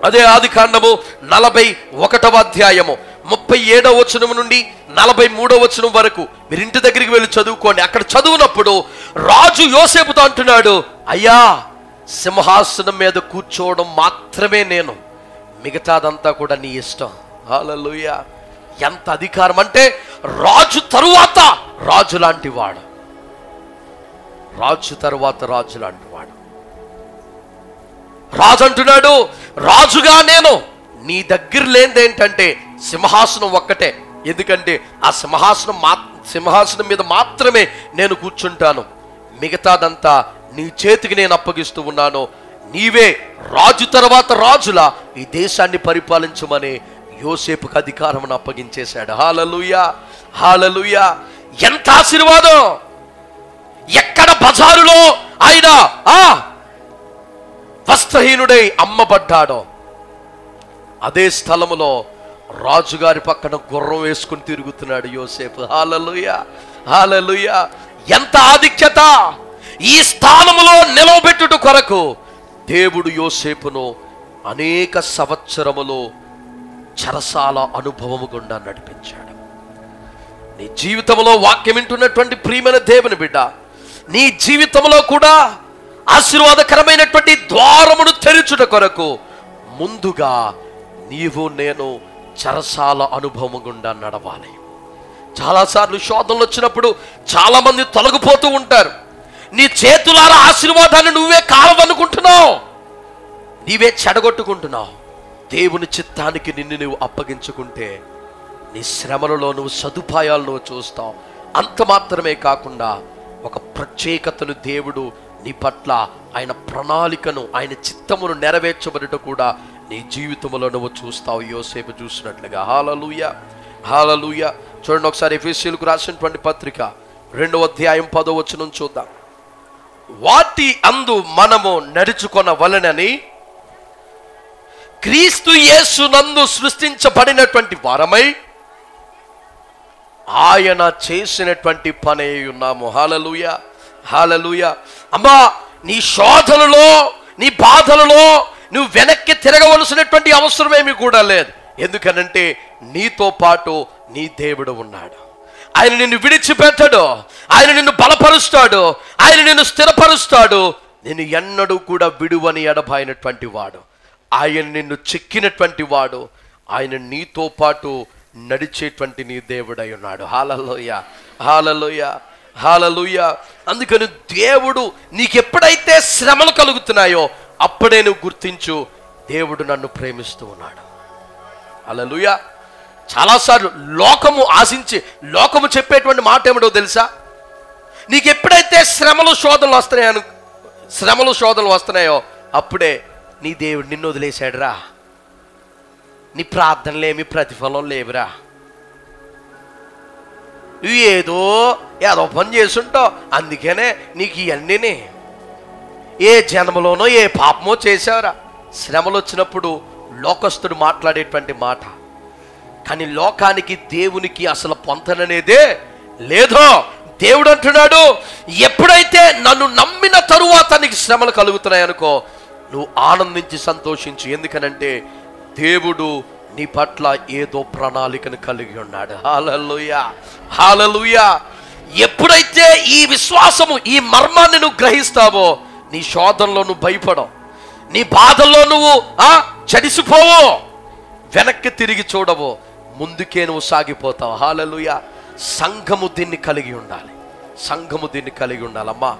అదే ఆదికాండము 41వ అధ్యాయము 37వ వచనం నుండి 43వ వచనం వరకు మీరు ఇంటి దగ్గరికి వెళ్ళి చదువుకోండి. అక్కడ చదువునప్పుడు రాజు యోసేపుతో అంటున్నాడు, అయ్యా, సింహాసనం మీద కూర్చోవడం మాత్రమే నేను, మిగతాదంతా కూడా నీ ఇష్టం. హల్లెలూయా. ఎంత అధికారం అంటే రాజు తరువాత రాజు లాంటి వాడు, రాజు తరువాత రాజు లాంటి వాడు. రాజు అంటున్నాడు, రాజుగా నేను నీ దగ్గర లేనిది ఏంటంటే సింహాసనం ఒక్కటే. ఎందుకంటే ఆ సింహాసనం మీద మాత్రమే నేను కూర్చుంటాను, మిగతాదంతా నీ చేతికి నేను అప్పగిస్తూ ఉన్నాను, నీవే రాజు తర్వాత రాజులా ఈ దేశాన్ని పరిపాలించమని యోసేపుకు అధికారమును అప్పగించేశాడు. హల్లెలూయా, హల్లెలూయా. ఎంత ఆశీర్వాదం! ఎక్కడ బజారులో ఆయన వస్త్రహీనుడై అమ్మబడ్డాడో అదే స్థలములో రాజుగారి పక్కన గుర్రం వేసుకుని తిరుగుతున్నాడు యోసేపు. హల్లెలూయా, హల్లెలూయా. ఎంత ఆధిక్యత! ఈ స్థానములో నిలవబెట్టుట కొరకు దేవుడు యోసేపును అనేక సంవత్సరములు చెరసాల అనుభవము గుండా నడిపించాడు. నీ జీవితంలో వాక్యం వింటున్నటువంటి ప్రియమైన దేవుని బిడ్డ, నీ జీవితంలో కూడా ఆశీర్వాదకరమైనటువంటి ద్వారమును తెరుచుట కొరకు ముందుగా నీవు నేను చెరసాల అనుభవం గుండా నడవాలి. చాలాసార్లు శోధనలు వచ్చినప్పుడు చాలా మంది తొలగిపోతూ ఉంటారు. నీ చేతులారా ఆశీర్వాదాన్ని నువ్వే కాలవనుకుంటున్నావు, నీవే చెడగొట్టుకుంటున్నావు. దేవుని చిత్తానికి నిన్ను నువ్వు అప్పగించుకుంటే నీ శ్రమలలో నువ్వు సదుపాయాలు నువ్వు చూస్తావు. అంత మాత్రమే కాకుండా ఒక ప్రత్యేకతను దేవుడు నీ పట్ల ఆయన ప్రణాళికను, ఆయన చిత్తమును నెరవేర్చబడుట కూడా నీ జీవితంలో నువ్వు చూస్తావు, యోసేపు చూసినట్లుగా. హల్లెలూయా, హల్లెలూయా. చూడండి ఒకసారి ఎఫెసీయులకు రాసినటువంటి పత్రిక 2వ అధ్యాయం 10వ వచనం చూద్దాం. వాటి అందు మనము నడుచుకొనవలెనని క్రీస్తు యేసునందు సృష్టించబడినటువంటి వారమై ఆయన చేసినటువంటి పని ఉన్నాము. హల్లెలూయా, హల్లెలూయా. అమ్మా, నీ శోధనలో, నీ బాధలలో నువ్వు వెనక్కి తిరగవలసినటువంటి అవసరమేమి కూడా లేదు. ఎందుకనంటే నీతో పాటు నీ దేవుడు ఉన్నాడు. ఆయన నిన్ను విడిచిపెట్టడు, ఆయన నిన్ను బలపరుస్తాడు, ఆయన నిన్ను స్థిరపరుస్తాడు. నిన్ను ఎన్నడూ కూడా విడువని ఎడబాయినటువంటి వాడు, ఆయన నిన్ను చెక్కినటువంటి వాడు, ఆయన నీతో పాటు నడిచేటువంటి నీ దేవుడై ఉన్నాడు. హల్లెలూయా, హల్లెలూయా, హల్లెలూయా. అందుకని దేవుడు నీకు ఎప్పుడైతే శ్రమలు కలుగుతున్నాయో అప్పుడే నువ్వు గుర్తించు, దేవుడు నన్ను ప్రేమిస్తూ ఉన్నాడు. హల్లెలూయా. చాలాసార్లు లోకము ఆశించి లోకము చెప్పేటువంటి మాట ఏమిటో తెలుసా? నీకు ఎప్పుడైతే శ్రమలు శోధనలు వస్తున్నాయో అప్పుడే నీ దేవుడు నిన్ను వదిలేశాడురా, నీ ప్రార్థనలేమి ప్రతిఫలం లేవురా, నువ్వు ఏదో పని చేస్తుంటావు, అందుకనే నీకు ఇవన్నీ ఏ జన్మలోనో ఏ పాపమో చేశావురా. శ్రమలు వచ్చినప్పుడు లోకస్తుడు మాట్లాడేటువంటి మాట, కానీ లోకానికి దేవునికి అసలు పొంతననేదే లేదో. దేవుడు అంటున్నాడు, ఎప్పుడైతే నన్ను నమ్మిన తరువాత నీకు శ్రమలు కలుగుతున్నాయనుకో, నువ్వు ఆనందించి సంతోషించు. ఎందుకనంటే దేవుడు నీ పట్ల ఏదో ప్రణాళికను కలిగి ఉన్నాడు. హల్లెలూయా, హల్లెలూయా. ఎప్పుడైతే ఈ విశ్వాసము, ఈ మర్మాన్ని నువ్వు గ్రహిస్తావో, నీ శోధనలో నువ్వు భయపడవు, నీ బాధల్లో నువ్వు చెడిసిపోవు, వెనక్కి తిరిగి చూడవు, ముందుకే నువ్వు సాగిపోతావు. హల్లెలూయా. సంఘము దీన్ని కలిగి ఉండాలి, సంఘము దీన్ని కలిగి ఉండాలమ్మా.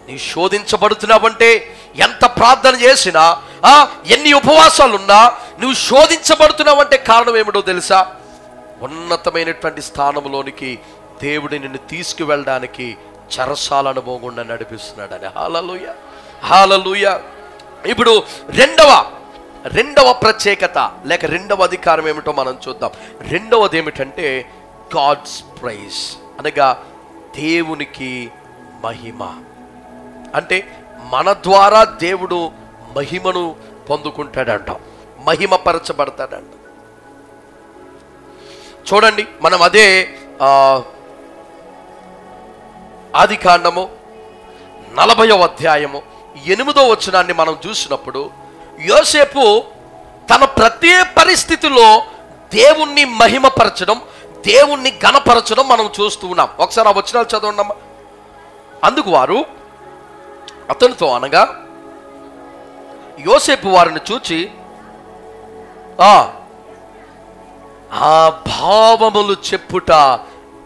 నీ శోధించబడుతున్నావంటే ఎంత ప్రార్థన చేసినా, ఎన్ని ఉపవాసాలున్నా నువ్వు శోధించబడుతున్నావంటే కారణం ఏమిటో తెలుసా? ఉన్నతమైనటువంటి స్థానంలోనికి దేవుడు నిన్ను తీసుకువెళ్ళడానికి చెరసాల అనుభవం గుండా నడిపిస్తున్నాడని. హల్లెలూయా, హల్లెలూయా. ఇప్పుడు రెండవ ప్రత్యేకత లేక రెండవ అధికారం ఏమిటో మనం చూద్దాం. రెండవది ఏమిటంటే గాడ్స్ ప్రైజ్, అనగా దేవునికి మహిమ. అంటే మన ద్వారా దేవుడు మహిమను పొందుకుంటాడంట, మహిమపరచబడతాడంట. చూడండి, మనం అదే ఆదికాండము 40వ అధ్యాయము 8వ వచనాన్ని మనం చూసినప్పుడు, యోసేపు తన ప్రతి పరిస్థితిలో దేవుణ్ణి మహిమపరచడం, దేవుణ్ణి ఘనపరచడం మనం చూస్తూ ఉన్నాం. ఒకసారి ఆ వచనాలు చదవండి. అందుకు వారు అతనితో అనగా, యోసేపు వారిని చూచి ఆ భావములు చెప్పుట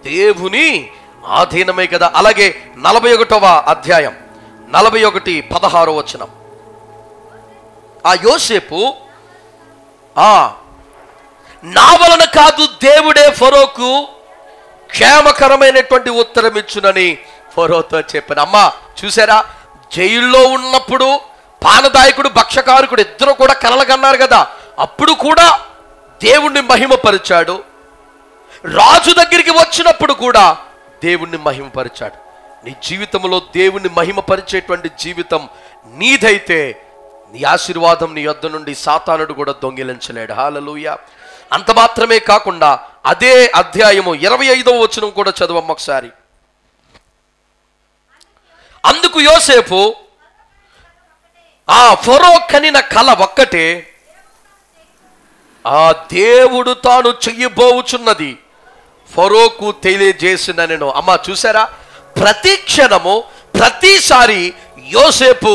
దేవుని ఆధీనమే కదా. అలాగే 41వ అధ్యాయం 41:16 వచనం, ఆ యోసేపు నా వలన కాదు, దేవుడే ఫరోకు క్షేమకరమైనటువంటి ఉత్తరం ఇచ్చునని ఫరోతో చెప్పాను. అమ్మా చూసారా, జైల్లో ఉన్నప్పుడు పానదాయకుడు భక్షకారకుడు ఇద్దరు కూడా కలలు కదా, అప్పుడు కూడా దేవుణ్ణి మహిమపరిచాడు. రాజు దగ్గరికి వచ్చినప్పుడు కూడా దేవుణ్ణి మహిమపరిచాడు. నీ జీవితంలో దేవుణ్ణి మహిమపరిచేటువంటి జీవితం నీదైతే నీ ఆశీర్వాదం నీ యొద్ద నుండి సాతానుడు కూడా దొంగిలించలేడు. హల్లెలూయా. అంత మాత్రమే కాకుండా అదే అధ్యాయము 25వ వచనం కూడా చదవమ్మ ఒకసారి. అందుకు యోసేపు ఫరో కనిన కల ఒక్కటే, ఆ దేవుడు తాను చెయ్యబోచున్నది ఫరోకు తెలియజేసిన నేను. అమ్మా చూసారా, ప్రతి క్షణము ప్రతిసారి యోసేపు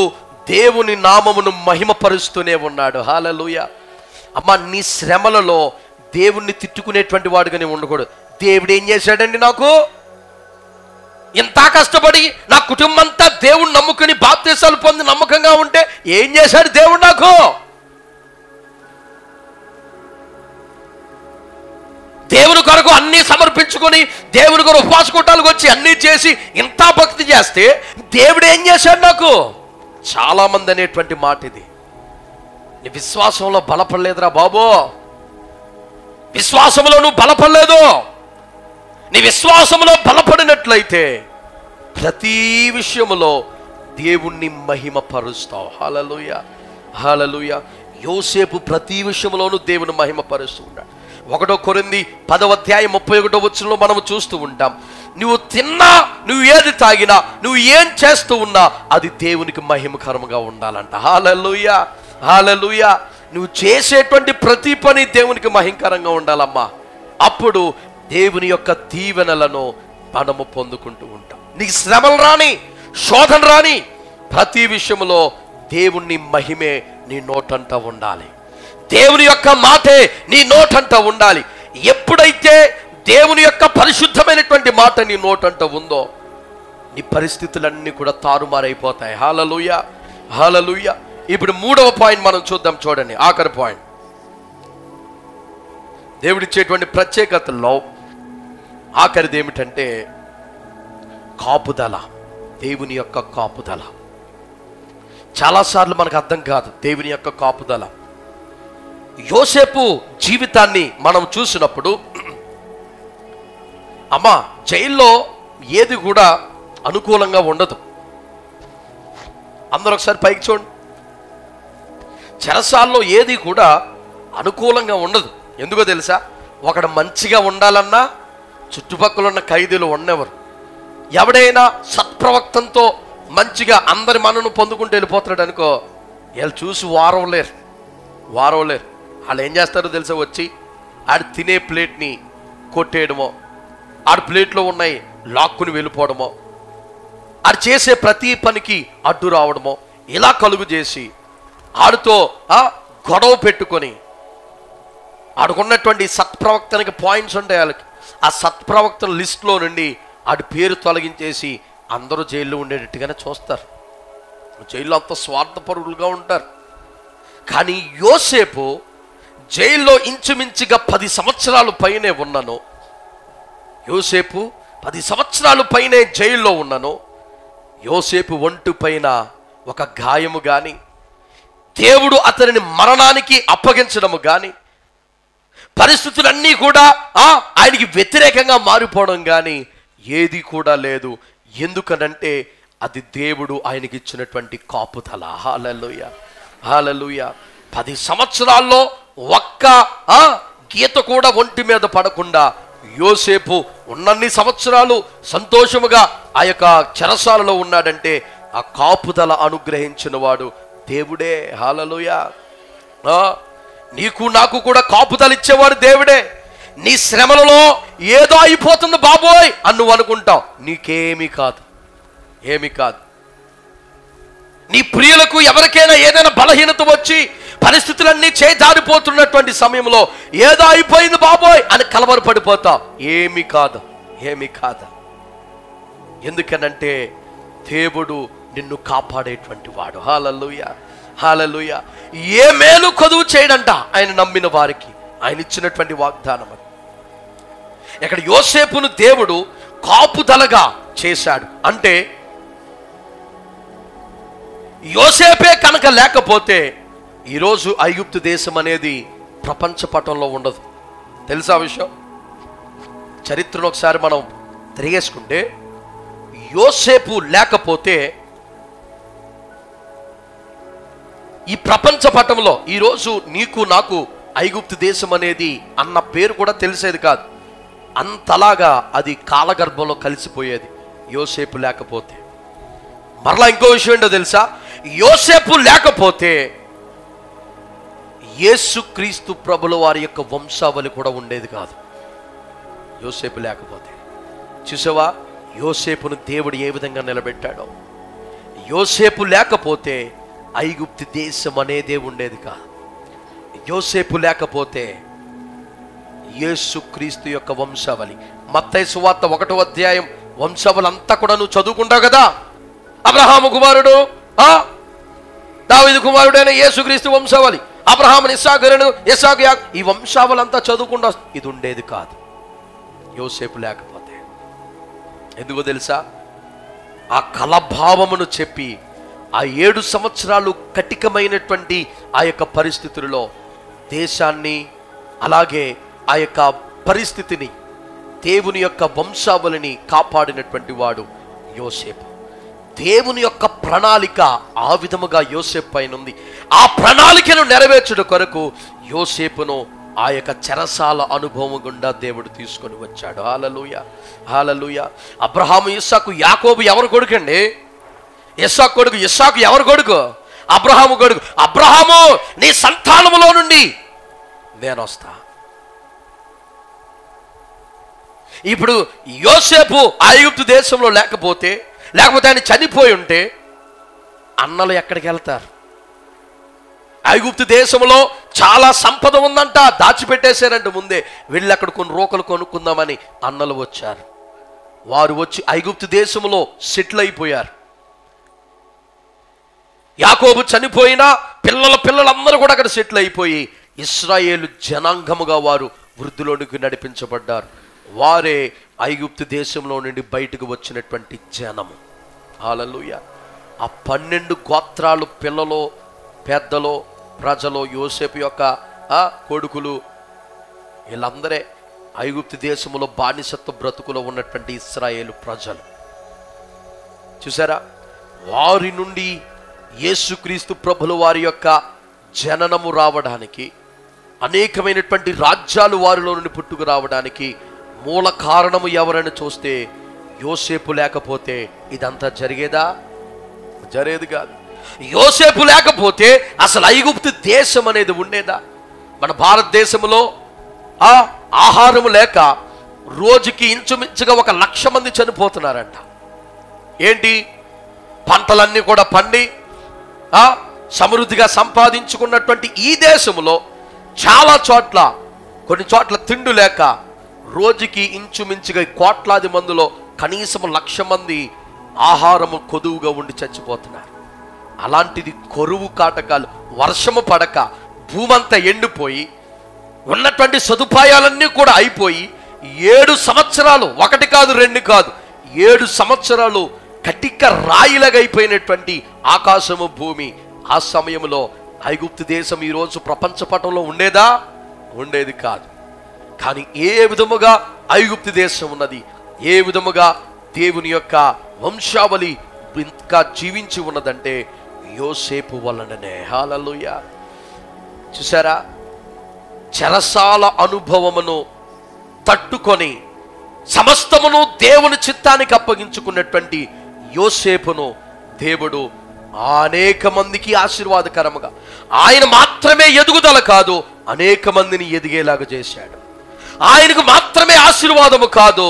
దేవుని నామమును మహిమపరుస్తూనే ఉన్నాడు. హల్లెలూయా. అమ్మా, నీ శ్రమలలో దేవుణ్ణి తిట్టుకునేటువంటి వాడుగానే ఉండకూడదు. దేవుడు ఏం చేశాడండి, నాకు ఇంత కష్టపడి నా కుటుంబం అంతా దేవుణ్ణి నమ్ముకుని బాప్తీసాలు పొంది నమ్మకంగా ఉంటే ఏం చేశాడు దేవుడు నాకు? దేవుని కొరకు అన్నీ సమర్పించుకొని దేవుని కొరకు ఉపవాస కూటాలకు వచ్చి అన్నీ చేసి ఇంత భక్తి చేస్తే దేవుడు ఏం చేశాడు నాకు? చాలా మంది అనేటువంటి మాట ఇది. నీ విశ్వాసంలో బలపడలేదురా బాబో, విశ్వాసంలో నువ్వు బలపడలేదు. నీ విశ్వాసంలో బలపడినట్లయితే ప్రతి విషయములో దేవుణ్ణి మహిమపరుస్తావు. హల్లెలూయా, హల్లెలూయా. యోసేపు ప్రతి విషయంలోనూ దేవుని మహిమపరుస్తూ ఉన్నాడు. 1 కొరింథీ 10వ అధ్యాయం 31వ వచనంలో మనము చూస్తూ ఉంటాం, నువ్వు తిన్నా, నువ్వు ఏది తాగినా, నువ్వు ఏం చేస్తూ ఉన్నా అది దేవునికి మహిమకరంగా ఉండాలంట. హల్లెలూయా, హల్లెలూయా. నువ్వు చేసేటువంటి ప్రతి పని దేవునికి మహిమకరంగా ఉండాలమ్మా. అప్పుడు దేవుని యొక్క దీవెనలను మనము పొందుకుంటూ ఉంటాం. నీకు శ్రమలు రాని, శోధన రాని, ప్రతి విషయంలో దేవుని మహిమే నీ నోటంట ఉండాలి. దేవుని యొక్క మాటే నీ నోటంట ఉండాలి. ఎప్పుడైతే దేవుని యొక్క పరిశుద్ధమైనటువంటి మాట నీ నోటంట ఉందో నీ పరిస్థితులన్నీ కూడా తారుమారైపోతాయి. హల్లెలూయా, హల్లెలూయా. ఇప్పుడు 3వ పాయింట్ మనం చూద్దాం. చూడండి, ఆఖరి పాయింట్. దేవుడిచ్చేటువంటి ప్రత్యేకతల్లో ఆఖరిది ఏమిటంటే కాపుదల. దేవుని యొక్క కాపుదల. చాలాసార్లు మనకు అర్థం కాదు దేవుని యొక్క కాపుదల. యోసేపు జీవితాన్ని మనం చూసినప్పుడు అమ్మా, జైల్లో ఏది కూడా అనుకూలంగా ఉండదు. అందరూ ఒకసారి పైకి చూడండి. చెరసాల్లో ఏది కూడా అనుకూలంగా ఉండదు. ఎందుకో తెలుసా? ఒకడు మంచిగా ఉండాలన్నా చుట్టుపక్కల ఉన్న ఖైదీలు ఉండేవారు. ఎవడైనా సత్ప్రవక్తంతో మంచిగా అందరి మనను పొందుకుంటూ వెళ్ళిపోతాడు అనుకో, వీళ్ళు చూసి వారవలేరు. వాళ్ళు ఏం చేస్తారో తెలుసా? వచ్చి ఆడు తినే ప్లేట్ని కొట్టేయడమో, ఆడు ప్లేట్లో ఉన్నాయి లాక్కుని వెళ్ళిపోవడమో, ఆడు చేసే ప్రతి పనికి అడ్డు రావడమో, ఇలా కలుగు చేసి ఆడితో గొడవ పెట్టుకొని, ఆడుకున్నటువంటి సత్ప్రవక్తనికి పాయింట్స్ ఉంటాయి వాళ్ళకి, ఆ సత్ప్రవక్తల లిస్టులో నుండి ఆడి పేరు తొలగించేసి అందరూ జైల్లో ఉండేటట్టుగానే చూస్తారు. జైల్లో అంత స్వార్థపరులుగా ఉంటారు. కానీ యోసేపు జైల్లో ఇంచుమించుగా 10 సంవత్సరాలు పైనే ఉన్నాను. యోసేపు 10 సంవత్సరాలు పైనే జైల్లో ఉన్నాను. యోసేపు ఒంటి పైన ఒక గాయము కానీ, దేవుడు అతనిని మరణానికి అప్పగించడము కానీ, పరిస్థితులన్నీ కూడా ఆయనకి వ్యతిరేకంగా మారిపోవడం కానీ ఏది కూడా లేదు. ఎందుకనంటే అది దేవుడు ఆయనకి ఇచ్చినటువంటి కాపుదల. హల్లెలూయా, హల్లెలూయా. 10 సంవత్సరాల్లో ఒక్క గీత కూడా ఒంటి మీద పడకుండా యోసేపు ఉన్నన్ని సంవత్సరాలు సంతోషముగా ఆ యొక్క చెరసాలలో ఉన్నాడంటే ఆ కాపుదల అనుగ్రహించిన వాడు దేవుడే. హల్లెలూయా. నీకు నాకు కూడా కాపుదల ఇచ్చేవాడు దేవుడే. నీ శ్రమలలో ఏదో అయిపోతుంది బాబోయ్ అని నువ్వు అనుకుంటావు, నీకేమీ కాదు, ఏమీ కాదు. నీ ప్రియులకు ఎవరికైనా ఏదైనా బలహీనత వచ్చి పరిస్థితులన్నీ చేజారిపోతున్నటువంటి సమయంలో ఏదో అయిపోయింది బాబోయ్ అని కలవరపడిపోతావు, ఏమీ కాదు, ఏమీ కాదు. ఎందుకనంటే దేవుడు నిన్ను కాపాడేటువంటి వాడు. హల్లెలూయా, హల్లెలూయా. ఏ మేలు కొదువు చేయడంట ఆయన నమ్మిన వారికి. ఆయన ఇచ్చినటువంటి వాగ్దానం అది. ఇక్కడ యోసేపును దేవుడు కాపుదలగా చేశాడు. అంటే యోసేపే కనుక లేకపోతే ఈరోజు ఐగుప్తు దేశం అనేది ప్రపంచ పటంలో ఉండదు. తెలుసా విషయం? చరిత్రను ఒకసారి మనం తిరిగేసుకుంటే, యోసేపు లేకపోతే ఈ ప్రపంచ పటంలో ఈరోజు నీకు నాకు ఐగుప్తు దేశం అనేది అన్న పేరు కూడా తెలిసేది కాదు. అంతలాగా అది కాలగర్భంలో కలిసిపోయేది యోసేపు లేకపోతే. మరలా ఇంకో విషయం ఏంటో తెలుసా? యోసేపు లేకపోతే యేసుక్రీస్తు ప్రభుల వారి యొక్క వంశావళి కూడా ఉండేది కాదు. యోసేపు లేకపోతే. చూసావా యోసేపును దేవుడు ఏ విధంగా నిలబెట్టాడో? యోసేపు లేకపోతే ఐగుప్తు దేశం అనేదే ఉండేది కాదు. యోసేపు లేకపోతే యేసుక్రీస్తు యొక్క వంశావళి. మత్తయి సువార్త 1వ అధ్యాయం వంశావళి అంతా కూడా నువ్వు చదువుకుంటావు కదా. అబ్రహాము కుమారుడు, దావీదు కుమారుడైన యేసుక్రీస్తు వంశావళి, అబ్రహాము ఇస్సాకు యాకోబు, ఈ వంశావళి అంతా చదువుకుంటా. ఇది ఉండేది కాదు యోసేపు లేకపోతే. ఎందుకో తెలుసా? ఆ కలభావమును చెప్పి ఆ 7 సంవత్సరాలు కఠినమైనటువంటి ఆ యొక్క పరిస్థితుల్లో దేశాన్ని, అలాగే ఆ యొక్క పరిస్థితిని, దేవుని యొక్క వంశావళిని కాపాడినటువంటి వాడు యోసేపు. దేవుని యొక్క ప్రణాళిక ఆ విధముగా యోసేపు పైన ఉంది. ఆ ప్రణాళికను నెరవేర్చుట కొరకు యోసేపును ఆ యొక్క చెరసాల అనుభవం గుండా దేవుడు తీసుకొని వచ్చాడు. హల్లెలూయా, హల్లెలూయా. అబ్రహాము, ఇస్సాకు, యాకోబు ఎవరు కొడుకండి? ఇస్సాకు కొడుకు. ఇస్సాకు ఎవరు కొడుకు? అబ్రహాము కొడుకు. అబ్రహాము, నీ సంతానములో నుండి నేను వస్తా. ఇప్పుడు యోసేపు ఐగుప్తు దేశంలో లేకపోతే ఆయన చనిపోయి ఉంటే అన్నలు ఎక్కడికి వెళ్తారు? ఐగుప్తు దేశంలో చాలా సంపద ఉందంట, దాచిపెట్టేశారంట. ముందే వెళ్ళి అక్కడ కొన్ని రోకలు కొనుక్కుందామని అన్నలు వచ్చారు. వారు వచ్చి ఐగుప్తు దేశంలో సెటిల్ అయిపోయారు. యాకోబు చనిపోయినా పిల్లలందరూ కూడా అక్కడ సెటిల్ అయిపోయి ఇశ్రాయేలు జనాంగముగా వారు వృద్ధిలోనికి నడిపించబడ్డారు. వారే ఐగుప్తు దేశంలో నుండి బయటకు వచ్చినటువంటి జనము. హల్లెలూయా. ఆ 12 గోత్రాలు పిల్లలు, పెద్దలు, ప్రజలు, యోసేపు యొక్క కొడుకులు, వీళ్ళందరే ఐగుప్తు దేశంలో బానిసత్వ బ్రతుకులో ఉన్నటువంటి ఇశ్రాయేలు ప్రజలు. చూసారా? వారి నుండి యేసుక్రీస్తు ప్రభుల వారి యొక్క జననము రావడానికి, అనేకమైనటువంటి రాజ్యాలు వారిలో నుండి పుట్టుకు రావడానికి మూల కారణము ఎవరని చూస్తే యోసేపు లేకపోతే ఇదంతా జరిగేదా? జరిగేది కాదు. యోసేపు లేకపోతే అసలు ఐగుప్తు దేశం అనేది ఉండేదా? మన భారతదేశంలో ఆహారము లేక రోజుకి ఇంచుమించుగా 1,00,000 మంది చనిపోతున్నారంట. ఏంటి? పంటలన్నీ కూడా పండి సమృద్ధిగా సంపాదించుకున్నటువంటి ఈ దేశంలో చాలా చోట్ల, కొన్ని చోట్ల తిండి లేక రోజుకి ఇంచుమించుగా కోట్లాది మందిలో కనీసం 1,00,000 మంది ఆహారము కొదువుగా ఉండి చచ్చిపోతున్నారు. అలాంటిది కరువు కాటకాలు, వర్షము పడక భూమంతా ఎండిపోయి ఉన్నటువంటి సదుపాయాలన్నీ కూడా అయిపోయి 7 సంవత్సరాలు, 1 కాదు 2 కాదు, 7 సంవత్సరాలు కటిక రాయిలాగా అయిపోయినటువంటి ఆకాశము, భూమి. ఆ సమయంలో ఐగుప్తు దేశం ఈరోజు ప్రపంచ పటంలో ఉండేదా? ఉండేది కాదు. కానీ ఏ విధముగా ఐగుప్తు దేశం ఉన్నది, ఏ విధముగా దేవుని యొక్క వంశావళి ఇంకా జీవించి ఉన్నదంటే యోసేపు వలననే. హల్లెలూయా. చూసారా? చెరసాల అనుభవమును తట్టుకొని సమస్తమును దేవుని చిత్తానికి అప్పగించుకున్నటువంటి యోసేపును దేవుడు అనేక మందికి ఆశీర్వాదకరముగా, ఆయన మాత్రమే ఎదుగుదల కాదు, అనేక మందిని ఎదిగేలాగా చేశాడు. ఆయనకు మాత్రమే ఆశీర్వాదము కాదు,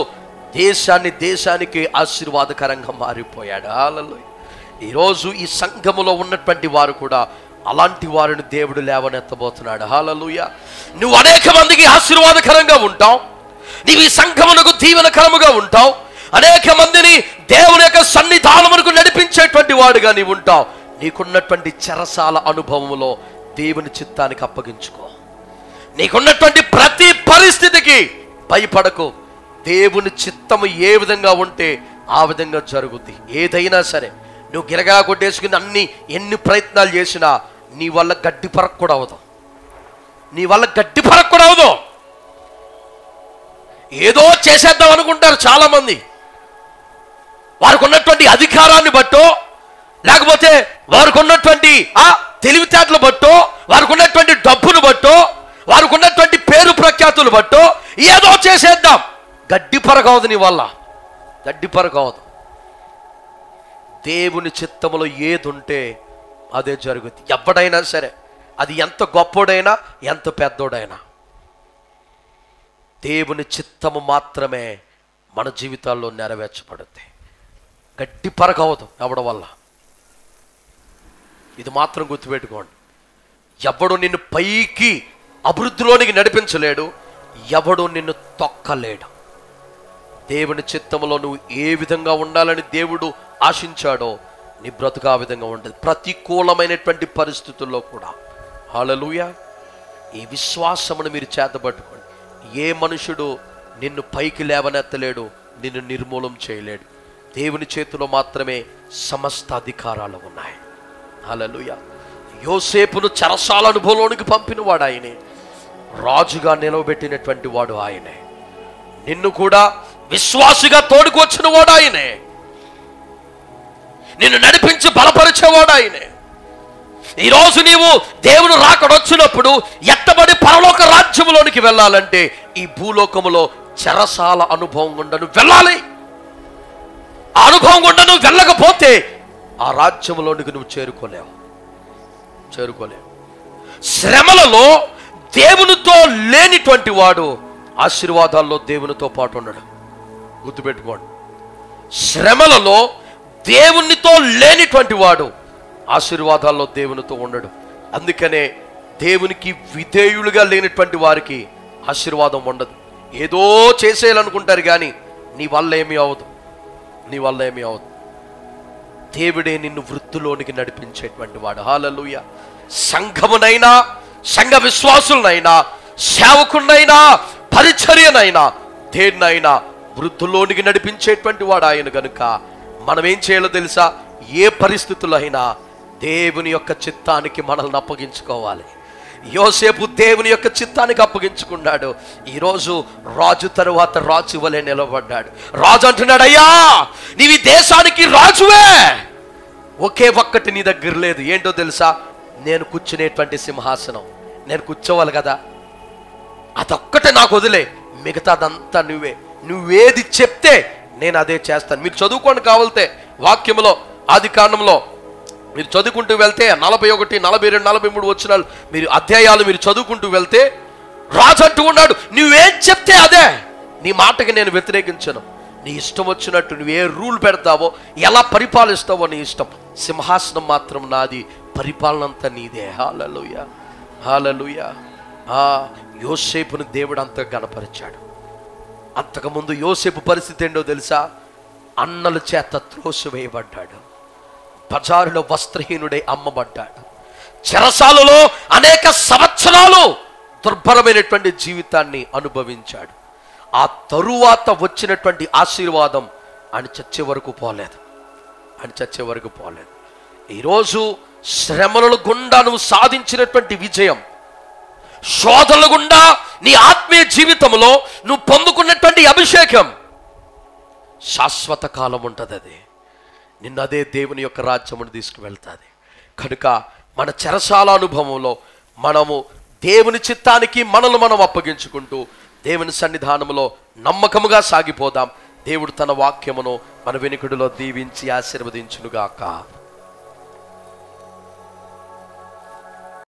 దేశానికి ఆశీర్వాదకరంగా మారిపోయాడు. హల్లెలూయా. ఈరోజు ఈ సంఘములో ఉన్నటువంటి వారు కూడా అలాంటి వారిని దేవుడు లేవనెత్తబోతున్నాడు. హల్లెలూయా. నువ్వు అనేక మందికి ఆశీర్వాదకరంగా ఉంటావు, నీవు ఈ సంఘమునకు దీవెనకరముగా ఉంటావు, అనేక మందిని దేవుని యొక్క సన్నిధానమునకు నడిపించేటువంటి వాడుగా నీవు ఉంటావు. నీకున్నటువంటి చెరసాల అనుభవములో దేవుని చిత్తానికి అప్పగించుకో. నీకున్నటువంటి ప్రతి పరిస్థితికి భయపడకు. దేవుని చిత్తము ఏ విధంగా ఉంటే ఆ విధంగా జరుగుద్ది. ఏదైనా సరే నువ్వు గిరగా కొట్టేసుకుని ఎన్ని ప్రయత్నాలు చేసినా నీ వల్ల గడ్డి పరకు కూడా అవదు. నీ వల్ల గడ్డి పరకు కూడా అవదు. ఏదో చేసేద్దాం అనుకుంటారు చాలామంది. వారికి ఉన్నటువంటి అధికారాన్ని బట్టో, లేకపోతే వారికి ఉన్నటువంటి తెలివితేటలు బట్టో, వారికి ఉన్నటువంటి డబ్బును బట్టో, వారికి ఉన్నటువంటి పేరు ప్రఖ్యాతులు బట్టో ఏదో చేసేద్దాం. గడ్డి పరగవదు నీ వల్ల, గడ్డి పరగవదు. దేవుని చిత్తములో ఏది ఉంటే అదే జరుగుతుంది. ఎవడైనా సరే, అది ఎంత గొప్పోడైనా ఎంత పెద్దోడైనా, దేవుని చిత్తము మాత్రమే మన జీవితాల్లో నెరవేర్చబడుద్ది. గడ్డి పరగవదు ఎవడ వల్ల. ఇది మాత్రం గుర్తుపెట్టుకోండి. ఎవడు నిన్ను పైకి అభివృద్ధిలోనికి నడిపించలేడు, ఎవడు నిన్ను తొక్కలేడు. దేవుని చిత్తములో నువ్వు ఏ విధంగా ఉండాలని దేవుడు ఆశించాడో నీ బ్రతుకు ఆ విధంగా ఉండదు, ప్రతికూలమైనటువంటి పరిస్థితుల్లో కూడా. హల్లెలూయా. ఈ విశ్వాసమును మీరు చేతబట్టుకోండి. ఏ మనుషుడు నిన్ను పైకి లేవనెత్తలేడు, నిన్ను నిర్మూలం చేయలేడు. దేవుని చేతిలో మాత్రమే సమస్త అధికారాలు ఉన్నాయి. హల్లెలూయా. యోసేపును చెరసాల అనుభవంలోనికి పంపినవాడు ఆయనే, రాజుగా నిలవబెట్టినటువంటి వాడు ఆయనే, నిన్ను కూడా విశ్వాసిగా తోడుకొచ్చిన వాడు ఆయనే, నిన్ను నడిపించి బలపరిచేవాడు ఆయనే. ఈరోజు నీవు దేవుడు రాకడొచ్చినప్పుడు ఎత్తబడి పరలోక రాజ్యములోనికి వెళ్ళాలంటే ఈ భూలోకములో చెరసాల అనుభవం గుండా నువ్వు వెళ్ళాలి. ఆ అనుభవం గుండా నువ్వు వెళ్ళకపోతే ఆ రాజ్యములోనికి నువ్వు చేరుకోలేవు. శ్రమలలో దేవునితో లేనిటువంటి వాడు ఆశీర్వాదాల్లో దేవునితో పాటు ఉండడు. గుర్తుపెట్టుకోండి. శ్రమలలో దేవునితో లేనిటువంటి వాడు ఆశీర్వాదాల్లో దేవునితో ఉండడు. అందుకనే దేవునికి విధేయులుగా లేనటువంటి వారికి ఆశీర్వాదం ఉండదు. ఏదో చేసేయాలనుకుంటారు కానీ నీ వల్ల ఏమీ అవదు, నీ వల్ల ఏమీ అవదు. దేవుడే నిన్ను వృద్ధిలోనికి నడిపించేటువంటి వాడు. హల్లెలూయా. సంఘమునైనా, సంఘ విశ్వాసులనైనా, సేవకునైనా, పరిచర్యనైనా, దేన్నైనా వృద్ధిలోనికి నడిపించేటువంటి వాడు ఆయన. కనుక మనం ఏం చేయాలో తెలుసా? ఏ పరిస్థితుల్లో అయినా దేవుని యొక్క చిత్తానికి మనల్ని అప్పగించుకోవాలి. యోసేపు దేవుని యొక్క చిత్తానికి అప్పగించుకున్నాడు. ఈరోజు రాజు తరువాత రాజు వలె నిలబడ్డాడు. రాజు అంటున్నాడు, అయ్యా నీవి దేశానికి రాజువే, ఒకే ఒక్కటి నీ దగ్గర లేదు. ఏంటో తెలుసా? నేను కూర్చునేటువంటి సింహాసనం. నేను కూర్చోవాలి కదా, అదొక్కటే నాకు వదిలే, మిగతాదంతా నువ్వేది చెప్తే నేను అదే చేస్తాను. మీరు చదువుకోండి కావాలితే వాక్యములో, ఆది కాండంలో మీరు చదువుకుంటూ వెళ్తే 41, 42, 43 వచనాలు మీరు అధ్యాయాలు మీరు చదువుకుంటూ వెళ్తే రాజు అంటూ ఉన్నాడు, నువ్వేం చెప్తే అదే, నీ మాటకి నేను వ్యతిరేకించను. నీ ఇష్టం వచ్చినట్టు నువ్వు ఏ రూల్ పెడతావో, ఎలా పరిపాలిస్తావో నీ ఇష్టం. సింహాసనం మాత్రం నాది, పరిపాలన అంతా నీదే. హల్లెలూయా, హల్లెలూయా. యోసేపును దేవుడు అంత గణపరిచాడు. అంతకుముందు యోసేపు పరిస్థితి ఏంటో తెలుసా? అన్నల చేత త్రోసివేయబడ్డాడు, బజారులో వస్త్రహీనుడై అమ్మబడ్డాడు, చెరసాలలో అనేక సంవత్సరాలు దుర్భరమైనటువంటి జీవితాన్ని అనుభవించాడు. ఆ తరువాత వచ్చినటువంటి ఆశీర్వాదం ఆయన చచ్చే వరకు పోలేదు. ఈరోజు శ్రమల గుండా నువ్వు సాధించినటువంటి విజయం, శోధనల గుండా నీ ఆత్మీయ జీవితంలో నువ్వు పొందుకున్నటువంటి అభిషేకం శాశ్వత కాలం ఉంటుంది. అది నిన్న అదే దేవుని యొక్క రాజ్యమును తీసుకువెళ్తుంది. కనుక మన చెరసాల అనుభవంలో మనము దేవుని చిత్తానికి మనల్ని మనం అప్పగించుకుంటూ దేవుని సన్నిధానంలో నమ్మకముగా సాగిపోదాం. దేవుడు తన వాక్యమును మన వెనుకడిలో దీవించి ఆశీర్వదించునుగాక.